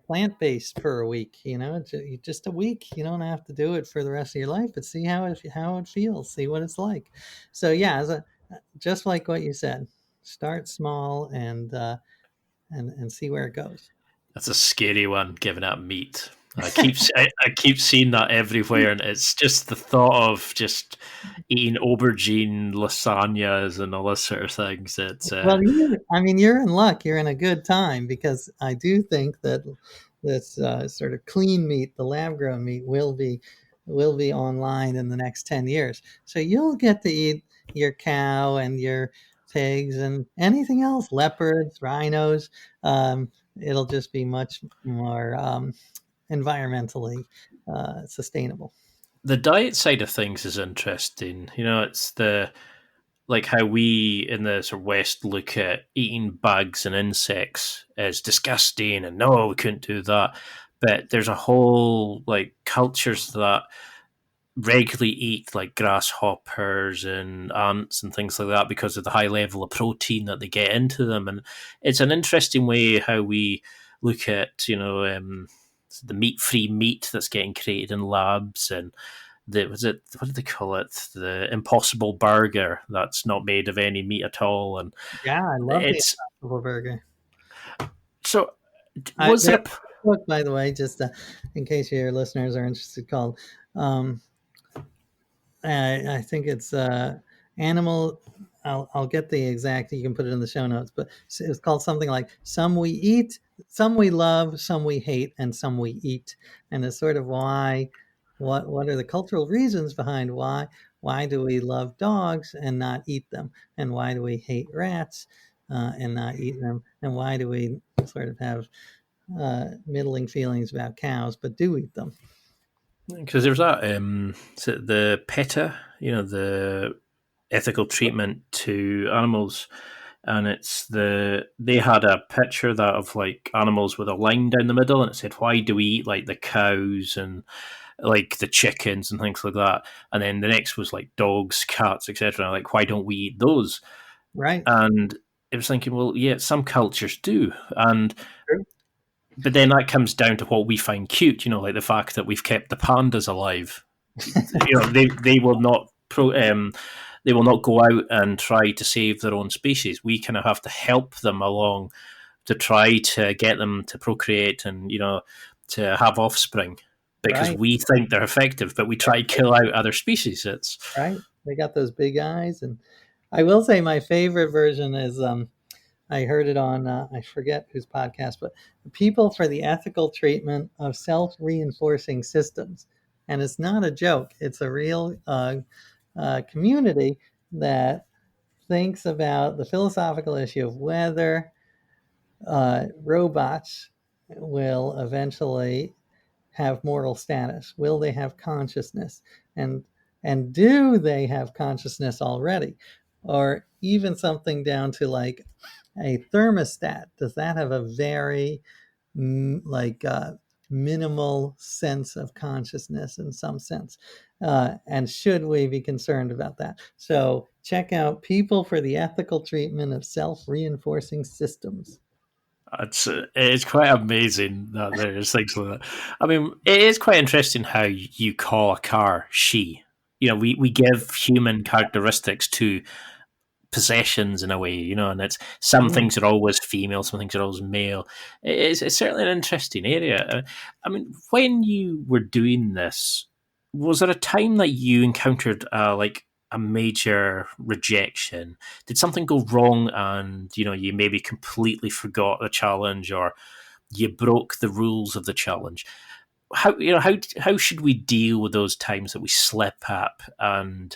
plant-based for a week, just a week. You don't have to do it for the rest of your life, but see how it feels, see what it's like. So yeah, just like what you said, start small and see where it goes. That's a scary one, giving up meat. I keep seeing that everywhere, and it's just the thought of just eating aubergine lasagnas and all this sort of things. It's Well, I mean, you're in luck. You're in a good time because I do think that this sort of clean meat, the lab-grown meat, will be online in the next 10 years. So you'll get to eat your cow and your pigs and anything else, leopards, rhinos. It'll just be much more environmentally sustainable. the diet side of things is interesting. It's the like how we in the sort of West look at eating bugs and insects as disgusting and no, we couldn't do that. But there's a whole like cultures that regularly eat like grasshoppers and ants and things like that because of the high level of protein that they get into them. And it's an interesting way how we look at, the meat-free meat that's getting created in labs, and what did they call it? The Impossible Burger that's not made of any meat at all, and Yeah, I love the it's Impossible Burger. so. Was There's there a book, by the way, just in case your listeners are interested, called um, I think it's Animal. I'll get the exact. You can put it in the show notes, but it's called something like "Some We Eat, Some We Love, Some We Hate, and Some We Eat," and it's sort of why. What are the cultural reasons behind why do we love dogs and not eat them, and why do we hate rats and not eat them, and why do we sort of have middling feelings about cows but do eat them? because there's that the PETA, the ethical treatment to animals, and they had a picture that of like animals with a line down the middle, and it said, "Why do we eat like the cows and like the chickens and things like that?" And then the next was like dogs, cats, etc. Like, why don't we eat those? Right. And it was thinking, well, yeah, some cultures do, and but then that comes down to what we find cute, like the fact that we've kept the pandas alive. They will not they will not go out and try to save their own species. We kind of have to help them along to try to get them to procreate and to have offspring. because Right, we think they're effective, but we try to kill out other species. It's right. They got those big eyes, and I will say my favorite version is I heard it on I forget whose podcast, but People for the Ethical Treatment of Self-Reinforcing Systems, and it's not a joke. It's a real community that thinks about the philosophical issue of whether robots will eventually have moral status? Will they have consciousness? And and do they have consciousness already? Or even something down to like a thermostat. Does that have a very like minimal sense of consciousness in some sense? And should we be concerned about that? So check out People for the Ethical Treatment of Self-Reinforcing Systems. it's quite amazing that there's things like that. I mean, it is quite interesting how you call a car she. You know, we give human characteristics to possessions in a way, you know, and it's some Mm, things are always female, some things are always male. It's certainly an interesting area. I mean, when you were doing this, was there a time that you encountered like a major rejection? Did something go wrong, and you maybe completely forgot the challenge, or you broke the rules of the challenge? How should we deal with those times that we slip up? And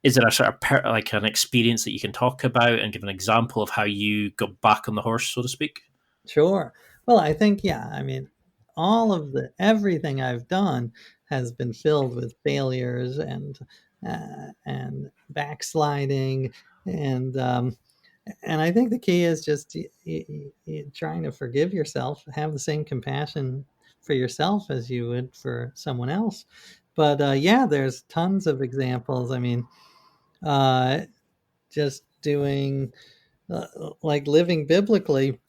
is there a sort of like an experience that you can talk about and give an example of how you got back on the horse, so to speak? sure. Well, I think, yeah, I mean, all of the everything I've done has been filled with failures and backsliding and and I think the key is just trying to forgive yourself, have the same compassion for yourself as you would for someone else. But yeah, there's tons of examples. I mean, uh, just doing like living biblically,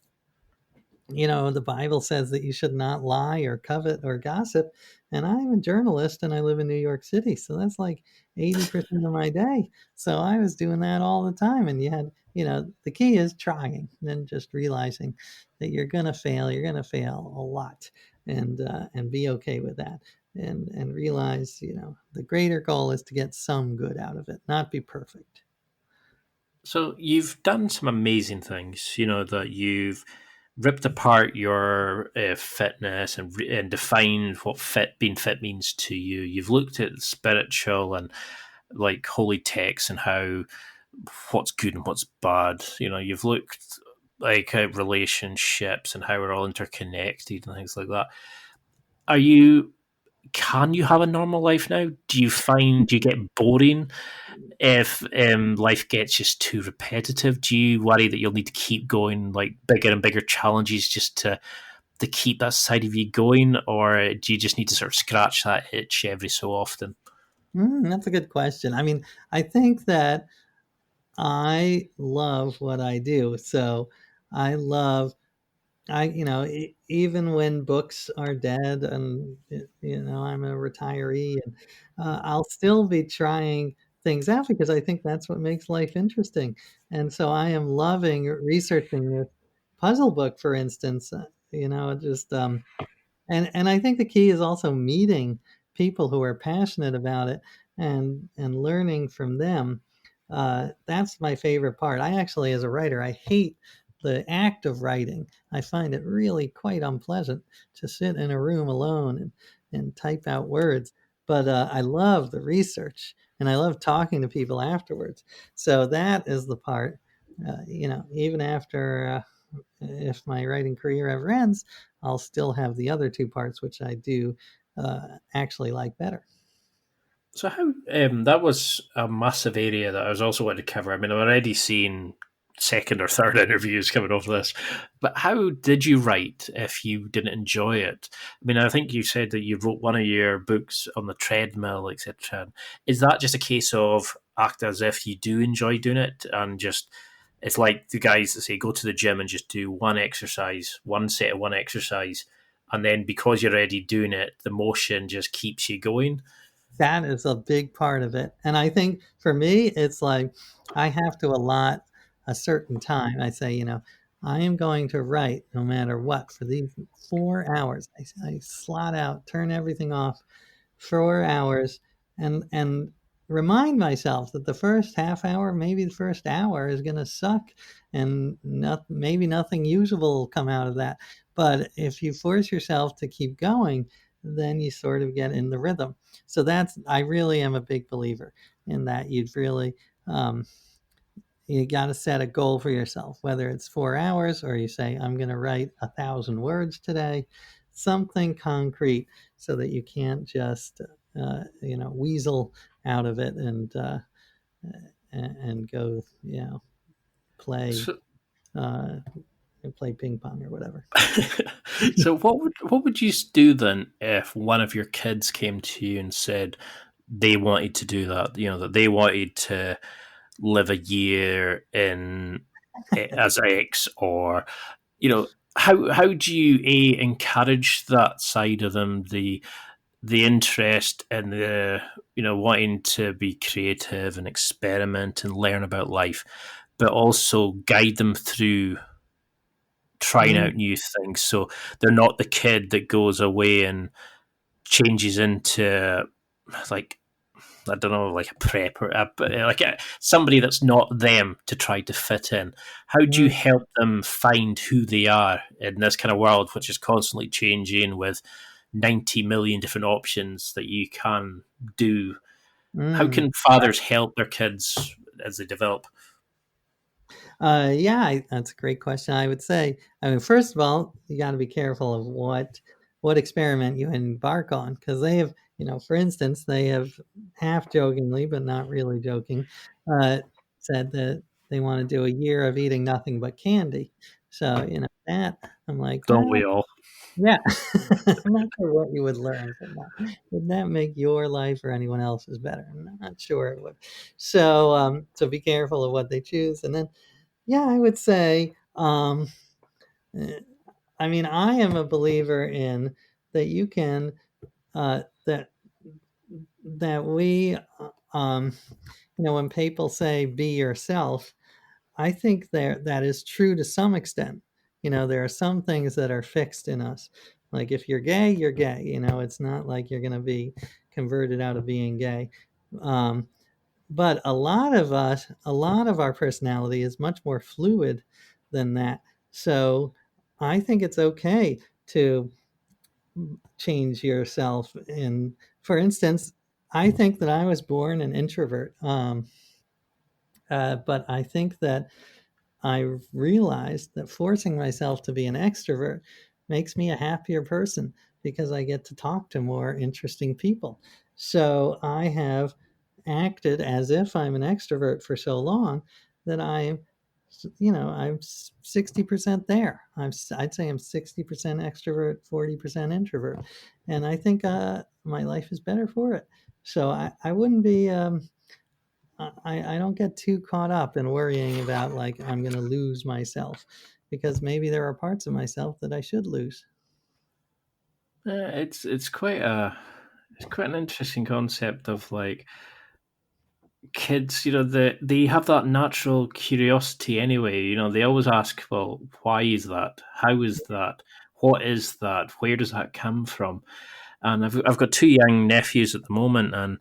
the Bible says that you should not lie or covet or gossip. And I'm a journalist and I live in New York City. So that's like 80% of my day. So I was doing that all the time. And the key is trying, and then just realizing that you're going to fail. You're going to fail a lot, and be okay with that. And realize, the greater goal is to get some good out of it, not be perfect. So you've done some amazing things, that you've ripped apart your fitness and defined what being fit means to you. You've looked at spiritual and like holy texts and how what's good and what's bad. You've looked like at relationships and how we're all interconnected and things like that. Are you? Can you have a normal life now? Do you get boring if life gets just too repetitive? Do you worry that you'll need to keep going like bigger and bigger challenges just to keep that side of you going, or do you just need to sort of scratch that itch every so often? That's a good question. I mean, I think that I love what I do. So I love even when books are dead and I'm a retiree, and I'll still be trying things out because I think that's what makes life interesting. And so I am loving researching this puzzle book, for instance. Just and I think the key is also meeting people who are passionate about it and learning from them. That's my favorite part. I actually, as a writer, I hate the act of writing. I find it really quite unpleasant to sit in a room alone and type out words. But I love the research and I love talking to people afterwards. So that is the part, even after if my writing career ever ends, I'll still have the other two parts, which I do actually like better. So how that was a massive area that I was also wanting to cover. I mean, I'm already seeing second or third interviews coming off this, but how did you write if you didn't enjoy it? I mean, I think you said that you wrote one of your books on the treadmill, etc. Is that just a case of act as if you do enjoy doing it, and just it's like the guys that say go to the gym and just do one exercise, one set of one exercise, and then because you're already doing it, the motion just keeps you going? That is a big part of it. And I think for me, it's like I have to allot a certain time. I say, I am going to write no matter what for these 4 hours. I slot out, turn everything off, 4 hours, and remind myself that the first half hour, maybe the first hour, is going to suck, and maybe nothing usable will come out of that. But if you force yourself to keep going, then you sort of get in the rhythm. So I really am a big believer in that. Um, you got to set a goal for yourself, whether it's 4 hours or you say, I'm going to write 1,000 words today, something concrete, so that you can't just, weasel out of it and go, play, So, uh, play ping pong or whatever. so what would you do then if one of your kids came to you and said they wanted to do that? That they wanted to live a year in as X, or how do you encourage that side of them, the interest and the wanting to be creative and experiment and learn about life, but also guide them through trying Mm, out new things, so they're not the kid that goes away and changes into, like, I don't know, like a prep, or somebody that's not them to try to fit in. How do you mm, help them find who they are in this kind of world, which is constantly changing with 90 million different options that you can do? How mm. can fathers help their kids as they develop? That's a great question. I would say, I mean, first of all, you got to be careful of what experiment you embark on, because they have, for instance, they have half jokingly, but not really joking, said that they want to do a year of eating nothing but candy. So, that I'm like, Don't well, we all? yeah, I'm not sure what you would learn from that. Would that make your life or anyone else's better? I'm not sure it would. So be careful of what they choose, and then yeah, I would say, eh, I mean, I am a believer in that you can, that we, when people say be yourself, I think that is true to some extent. There are some things that are fixed in us. Like if you're gay, you're gay. It's not like you're going to be converted out of being gay. Um, but a lot of our personality is much more fluid than that. So I think it's okay to change yourself. And for instance, I think that I was born an introvert, but I think that I realized that forcing myself to be an extrovert makes me a happier person, because I get to talk to more interesting people. So I have acted as if I'm an extrovert for so long that I'm 60% there. I'd say I'm 60% extrovert, 40% introvert. And I think my life is better for it. So I wouldn't be, I don't get too caught up in worrying about, like, I'm going to lose myself, because maybe there are parts of myself that I should lose. It's quite an interesting concept of, like, kids. They have that natural curiosity anyway. They always ask, well, why is that? How is that? What is that? Where does that come from? And I've got two young nephews at the moment, and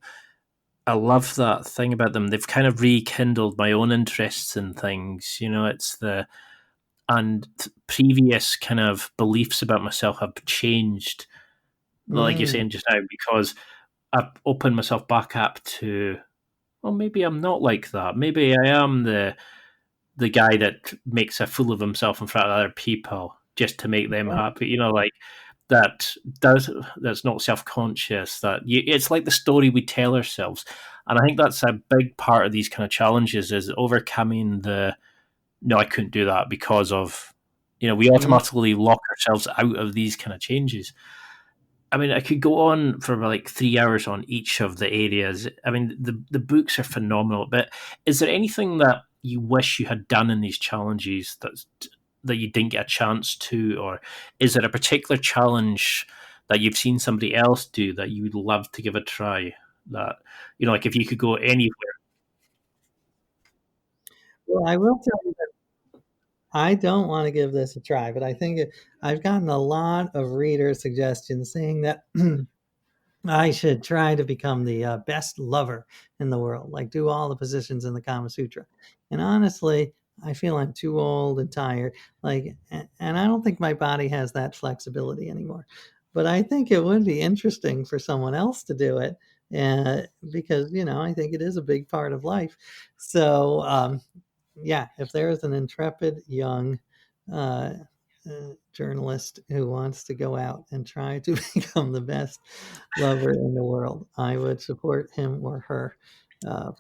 I love that thing about them. They've kind of rekindled my own interests in things. It's the and previous kind of beliefs about myself have changed, like you're Mm, saying just now, because I've opened myself back up to, well, maybe I'm not like that. Maybe I am the guy that makes a fool of himself in front of other people just to make them yeah. happy. Like that that's not self conscious. It's like the story we tell ourselves, and I think that's a big part of these kind of challenges, is overcoming the no, I couldn't do that because of, we Mm, automatically lock ourselves out of these kind of changes. I mean, I could go on for like 3 hours on each of the areas. I mean, the books are phenomenal, but is there anything that you wish you had done in these challenges that you didn't get a chance to, or is there a particular challenge that you've seen somebody else do that you would love to give a try? That, like, if you could go anywhere. well, I will tell you. I don't want to give this a try, but I've gotten a lot of reader suggestions saying that I should try to become the best lover in the world, like do all the positions in the Kama Sutra. And honestly, I feel I'm too old and tired. And I don't think my body has that flexibility anymore. But I think it would be interesting for someone else to do it, because I think it is a big part of life. So yeah, if there is an intrepid young uh, journalist who wants to go out and try to become the best lover in the world, I would support him or her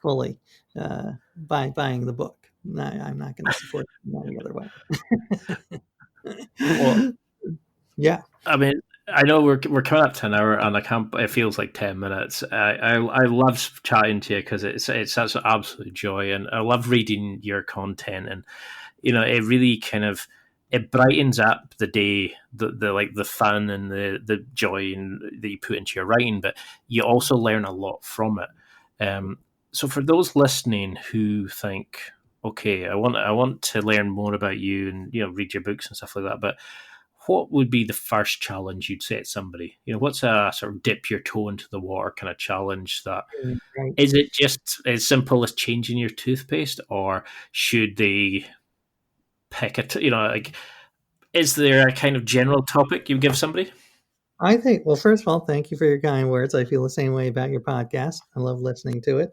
fully by buying the book. I'm not going to support them any other Well, way. Yeah, I mean, I know we're coming up to an hour, and I can't. It feels like 10 minutes. I love chatting to you because it's such an absolute joy, and I love reading your content, and it really kind of it brightens up the day, the like the fun and the joy that you put into your writing, but you also learn a lot from it. So for those listening who think, okay, I want to learn more about you and read your books and stuff like that, but what would be the first challenge you'd set somebody? What's a sort of dip your toe into the water kind of challenge that right. is it just as simple as changing your toothpaste, or should they pick like, is there a kind of general topic you give somebody? I think, well, first of all, thank you for your kind words. I feel the same way about your podcast. I love listening to it.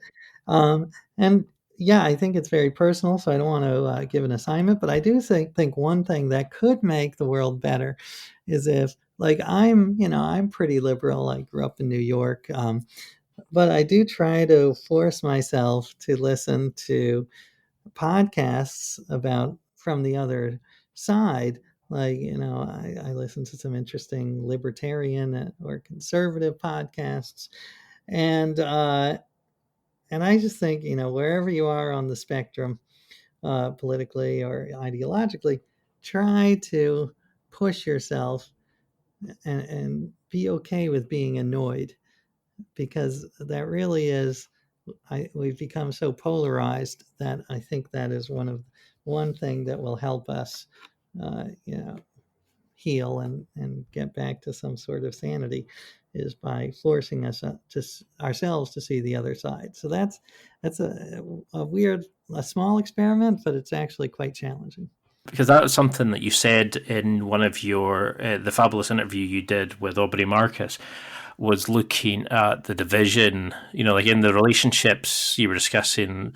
And yeah, I think it's very personal, so I don't want to give an assignment, but I do think one thing that could make the world better is if, like, I'm pretty liberal. I grew up in New York, but I do try to force myself to listen to podcasts about from the other side. Like, I listen to some interesting libertarian or conservative podcasts. And I just think, wherever you are on the spectrum, politically or ideologically, try to push yourself and be okay with being annoyed, because that really is, we've become so polarized that I think that is one thing that will help us, heal and get back to some sort of sanity, is by forcing us ourselves to see the other side. So that's a weird, a small experiment, but it's actually quite challenging. Because that was something that you said in one of your the fabulous interview you did with Aubrey Marcus, was looking at the division, like in the relationships you were discussing,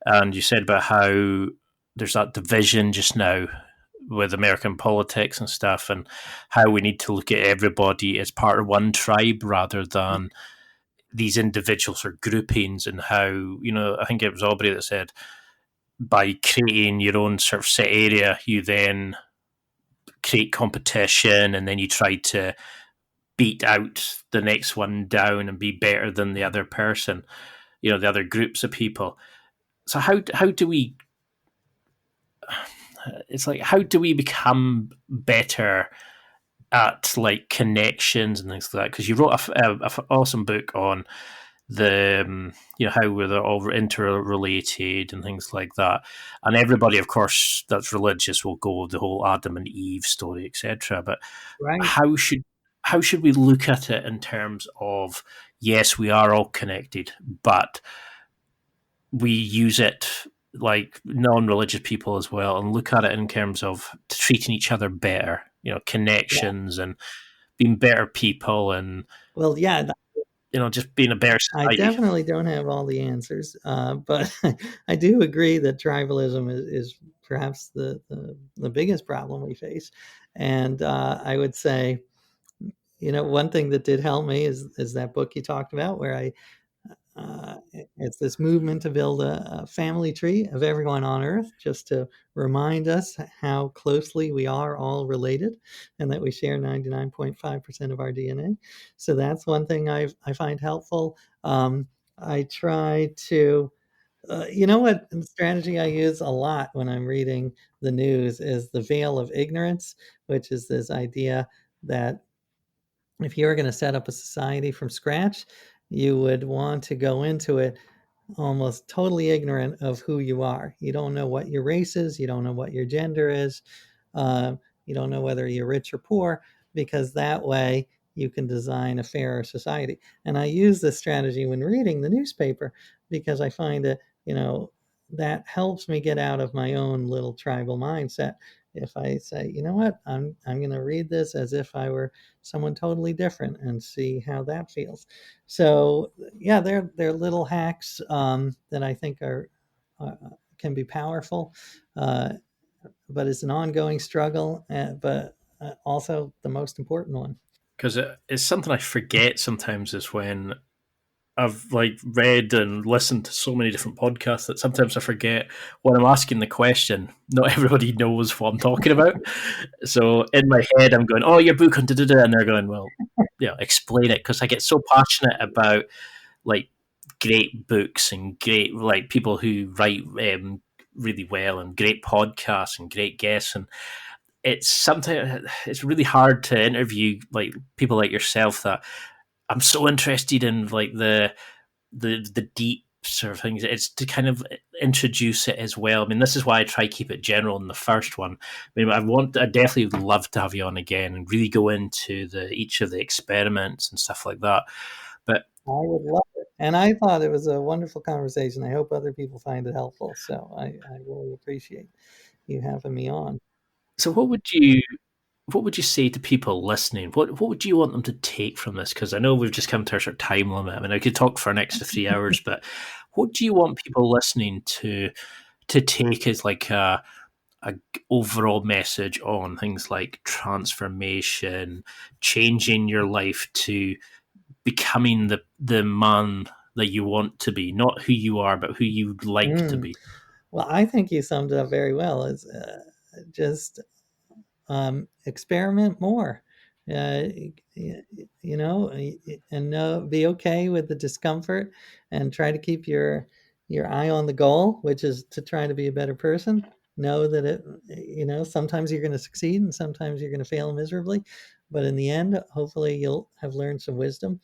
and you said about how there's that division just now with American politics and stuff, and how we need to look at everybody as part of one tribe rather than these individuals or groupings, and how, I think it was Aubrey that said by creating your own sort of set area, you then create competition, and then you try to beat out the next one down and be better than the other person, the other groups of people. So how do we? It's like, how do we become better at like connections and things like that? Because you wrote a awesome book on the how we're all interrelated and things like that, and everybody, of course, that's religious will go with the whole Adam and Eve story, etc. But Right. how should we look at it in terms of, yes, we are all connected, but we use it like non-religious people as well, and look at it in terms of treating each other better, Yeah. connections and being better people, and Well, yeah, just being a better I society. definitely don't have all the answers, but I do agree that tribalism is perhaps the biggest problem we face. And I would say, one thing that did help me is that book you talked about, where it's this movement to build a family tree of everyone on Earth, just to remind us how closely we are all related, and that we share 99.5% of our DNA. So that's one thing I find helpful. I try to, what strategy I use a lot when I'm reading the news is the veil of ignorance, which is this idea that if you were going to set up a society from scratch, you would want to go into it almost totally ignorant of who you are. You don't know what your race is. You don't know what your gender is. You don't know whether you're rich or poor, because that way you can design a fairer society. And I use this strategy when reading the newspaper, because I find that, that helps me get out of my own little tribal mindset. If I say, you know what, I'm going to read this as if I were someone totally different and see how that feels. So yeah, they're little hacks that I think are uh, can be powerful, uh, but it's an ongoing struggle, but also the most important one. Because it's something I forget sometimes is when I've like read and listened to so many different podcasts that sometimes I forget when I'm asking the question. Not everybody knows what I'm talking about. So in my head, I'm going, "Oh, your book on da da da," and they're going, "Well, yeah, explain it." Because I get so passionate about like great books and great like people who write really well and great podcasts and great guests, and it's sometimes it's really hard to interview like people like yourself that I'm so interested in like the deep sort of things. It's to kind of introduce it as well. I mean, this is why I try to keep it general in the first one. I mean, I definitely would love to have you on again and really go into the each of the experiments and stuff like that. But I would love it. And I thought it was a wonderful conversation. I hope other people find it helpful. So I really appreciate you having me on. so what would you say to people listening? What would you want them to take from this? Because I know we've just come to our sort of time limit. I mean, I could talk for an extra 3 hours, but what do you want people listening to take as like a overall message on things like transformation, changing your life to becoming the man that you want to be, not who you are, but who you'd like to Mm. be. Well, I think you summed it up very well. It's just experiment more. Uh, and be okay with the discomfort, and try to keep your eye on the goal, which is to try to be a better person. Know that sometimes you're going to succeed and sometimes you're going to fail miserably, but in the end, hopefully, you'll have learned some wisdom.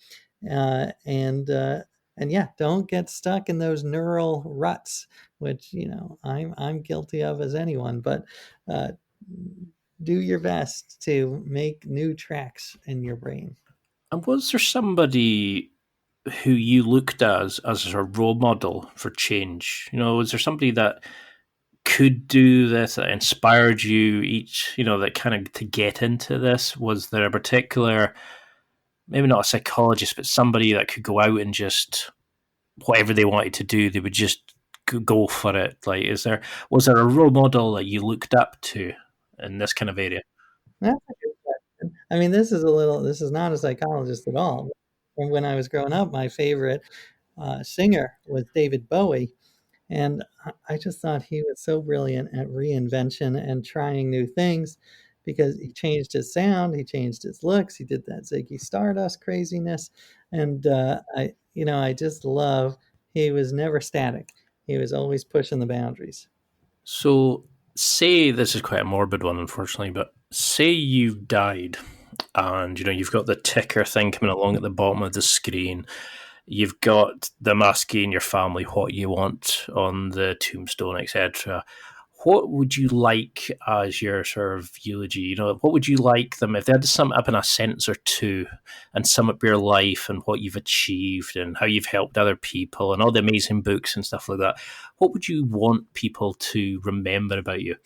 Uh, and uh, and yeah, don't get stuck in those neural ruts, which I'm guilty of as anyone. But uh, do your best to make new tracks in your brain. And was there somebody who you looked at as a role model for change? You know, was there somebody that could do this that inspired you each, you know, that kind of to get into this? Was there a particular, maybe not a psychologist, but somebody that could go out and just whatever they wanted to do, they would just go for it? Like, was there a role model that you looked up to in this kind of area? That's a good question. I mean, this is not a psychologist at all. And when I was growing up, my favorite singer was David Bowie. And I just thought he was so brilliant at reinvention and trying new things, because he changed his sound, he changed his looks, he did that Ziggy Stardust craziness. And I just love, he was never static. He was always pushing the boundaries. So, say this is quite a morbid one, unfortunately, but say you've died and you know you've got the ticker thing coming along at the bottom of the screen. You've got them asking your family what you want on the tombstone, etc. What would you like as your sort of eulogy? You know, what would you like them if they had to sum it up in a sentence or two and sum up your life and what you've achieved and how you've helped other people and all the amazing books and stuff like that? What would you want people to remember about you?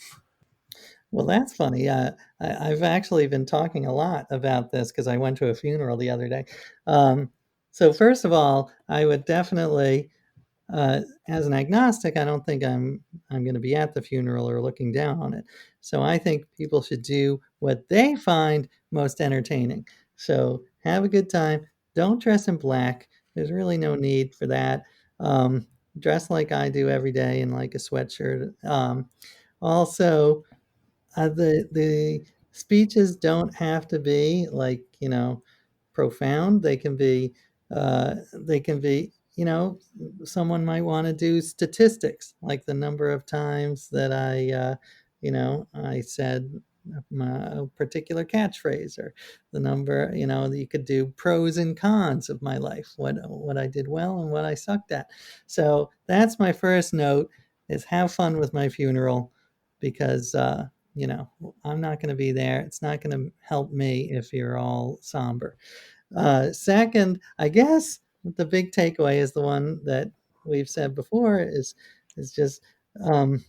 Well, that's funny. I've actually been talking a lot about this because I went to a funeral the other day. Um, so first of all, I would definitely, as an agnostic, I don't think I'm going to be at the funeral or looking down on it. So I think people should do what they find most entertaining. So have a good time. Don't dress in black. There's really no need for that. Um, Dress like I do every day in like a sweatshirt. Also, the speeches don't have to be like, profound. They can be, someone might want to do statistics, like the number of times that I said a particular catchphrase, or the number, you could do pros and cons of my life, what I did well and what I sucked at. So that's my first note, is have fun with my funeral, because I'm not going to be there. It's not going to help me if you're all somber. Second, I guess the big takeaway is the one that we've said before, is just um,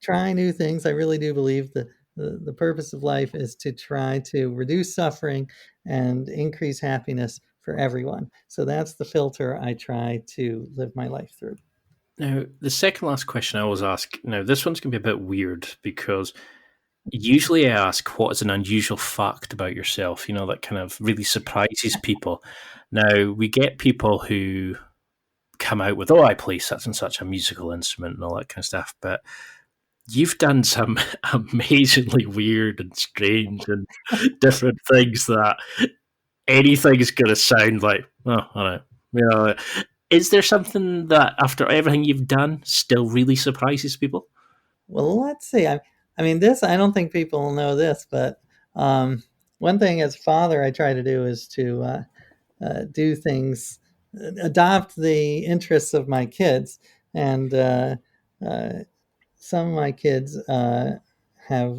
try new things. I really do believe that the purpose of life is to try to reduce suffering and increase happiness for everyone. So that's the filter I try to live my life through. Now, the second last question I always ask, now this one's going to be a bit weird because usually I ask what is an unusual fact about yourself, that kind of really surprises people. Now, we get people who come out with, oh, I play such and such a musical instrument and all that kind of stuff, but you've done some amazingly weird and strange and different things that anything's going to sound like, oh, I don't know. Is there something that after everything you've done still really surprises people? Well, let's see. I mean, this, I don't think people know this, but one thing as a father I try to do is to do things, adopt the interests of my kids. And uh, some of my kids have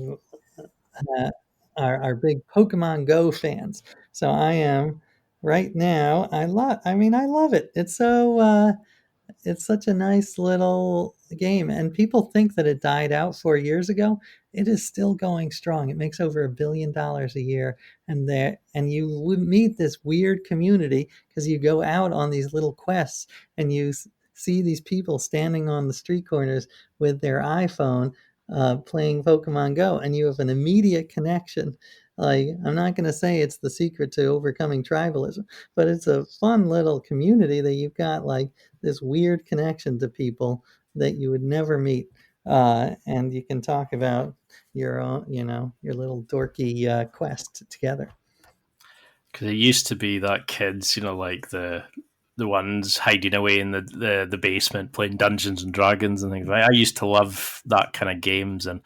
are big Pokemon Go fans. So I am right now. I love it. It's such a nice little game, and people think that it died out 4 years ago. It is still going strong. It makes over $1 billion a year, and you would meet this weird community because you go out on these little quests, and you see these people standing on the street corners with their iPhone, playing Pokemon Go, and you have an immediate connection. Like, I'm not going to say it's the secret to overcoming tribalism, but it's a fun little community that you've got, like, this weird connection to people that you would never meet. And you can talk about your own, your little dorky quest together. Because it used to be that kids, like the ones hiding away in the basement playing Dungeons and Dragons and things. I used to love that kind of games, and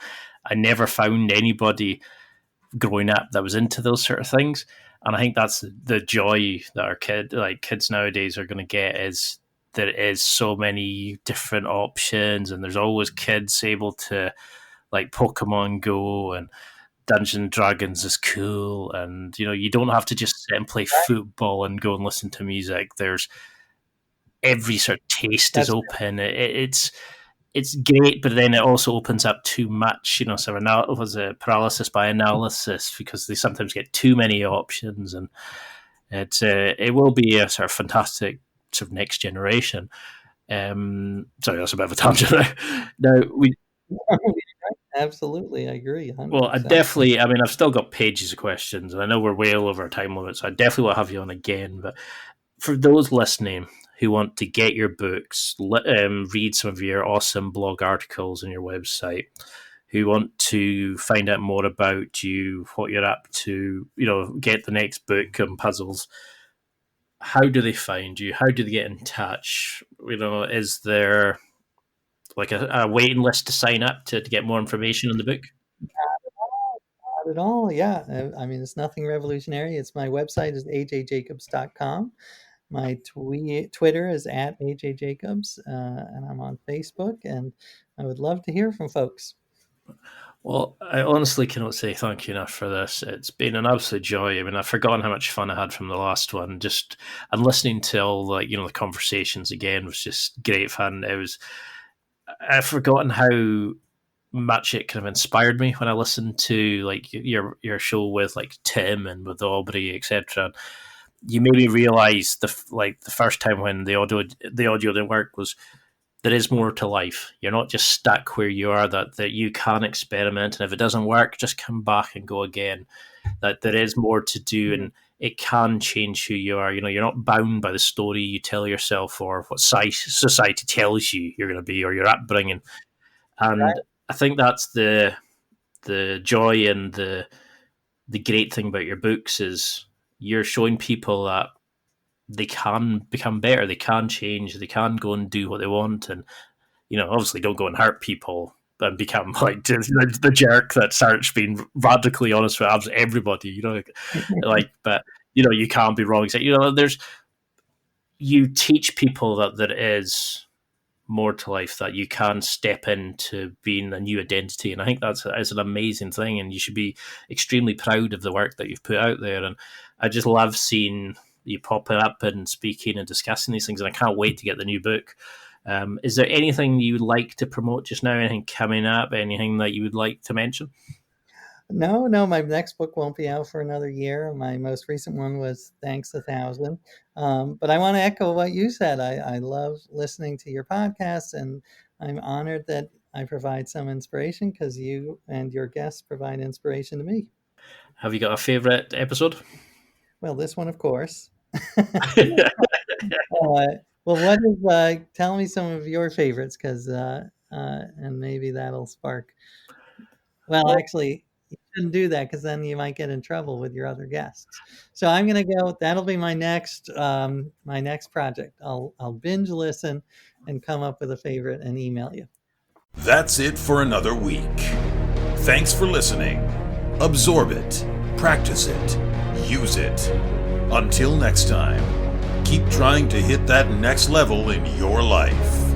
I never found anybody growing up that was into those sort of things. And I think that's the joy that our kids nowadays are going to get, is there is so many different options, and there's always kids able to, like, Pokemon Go and Dungeons and Dragons is cool, and you don't have to just sit and play football and go and listen to music. There's every sort of taste is That's open. It's great, but then it also opens up too much. So was a paralysis by analysis, because they sometimes get too many options, and it will be a sort of fantastic sort of next generation. Sorry, that's a bit of a tangent there. Now we absolutely, I agree, Well, 100%. I mean, I've still got pages of questions, and I know we're way over our time limit, so I definitely will have you on again. But for those listening who want to get your books, read some of your awesome blog articles on your website, who want to find out more about you, what you're up to, get the next book on puzzles, how do they find you? How do they get in touch? Is there like a waiting list to sign up to get more information on the book? Not at all. Yeah. I mean, it's nothing revolutionary. It's my website is ajjacobs.com. My Twitter is at ajjacobs, and I'm on Facebook, and I would love to hear from folks. Well, I honestly cannot say thank you enough for this. It's been an absolute joy. I mean, I've forgotten how much fun I had from the last one. Just and listening to all the conversations again was just great fun. I've forgotten how much it kind of inspired me when I listened to like your show with like Tim and with Aubrey, etc. You made me realize the first time when the audio didn't work was there is more to life. You're not just stuck where you are, that you can experiment, and if it doesn't work, just come back and go again. That there is more to do, and it can change who you are. You're not bound by the story you tell yourself or what society tells you you're going to be or your upbringing. And I think that's the joy and the great thing about your books is you're showing people that they can become better, they can change, they can go and do what they want, and obviously don't go and hurt people, and become like the jerk that starts being radically honest with everybody, but you can't be wrong. You teach people that there is more to life, that you can step into being a new identity, and I think that's an amazing thing, and you should be extremely proud of the work that you've put out there. And I just love seeing you popping up and speaking and discussing these things, and I can't wait to get the new book. Is there anything you would like to promote just now? Anything coming up? Anything that you would like to mention? No, my next book won't be out for another year. My most recent one was Thanks 1,000. But I want to echo what you said. I love listening to your podcast, and I'm honored that I provide some inspiration because you and your guests provide inspiration to me. Have you got a favorite episode? Well, this one, of course. Well, tell me some of your favorites, because and maybe that'll spark. Well, actually, you shouldn't do that because then you might get in trouble with your other guests. So I'm going to go. That'll be my next project. I'll binge listen and come up with a favorite and email you. That's it for another week. Thanks for listening. Absorb it, practice it, use it. Until next time, keep trying to hit that next level in your life.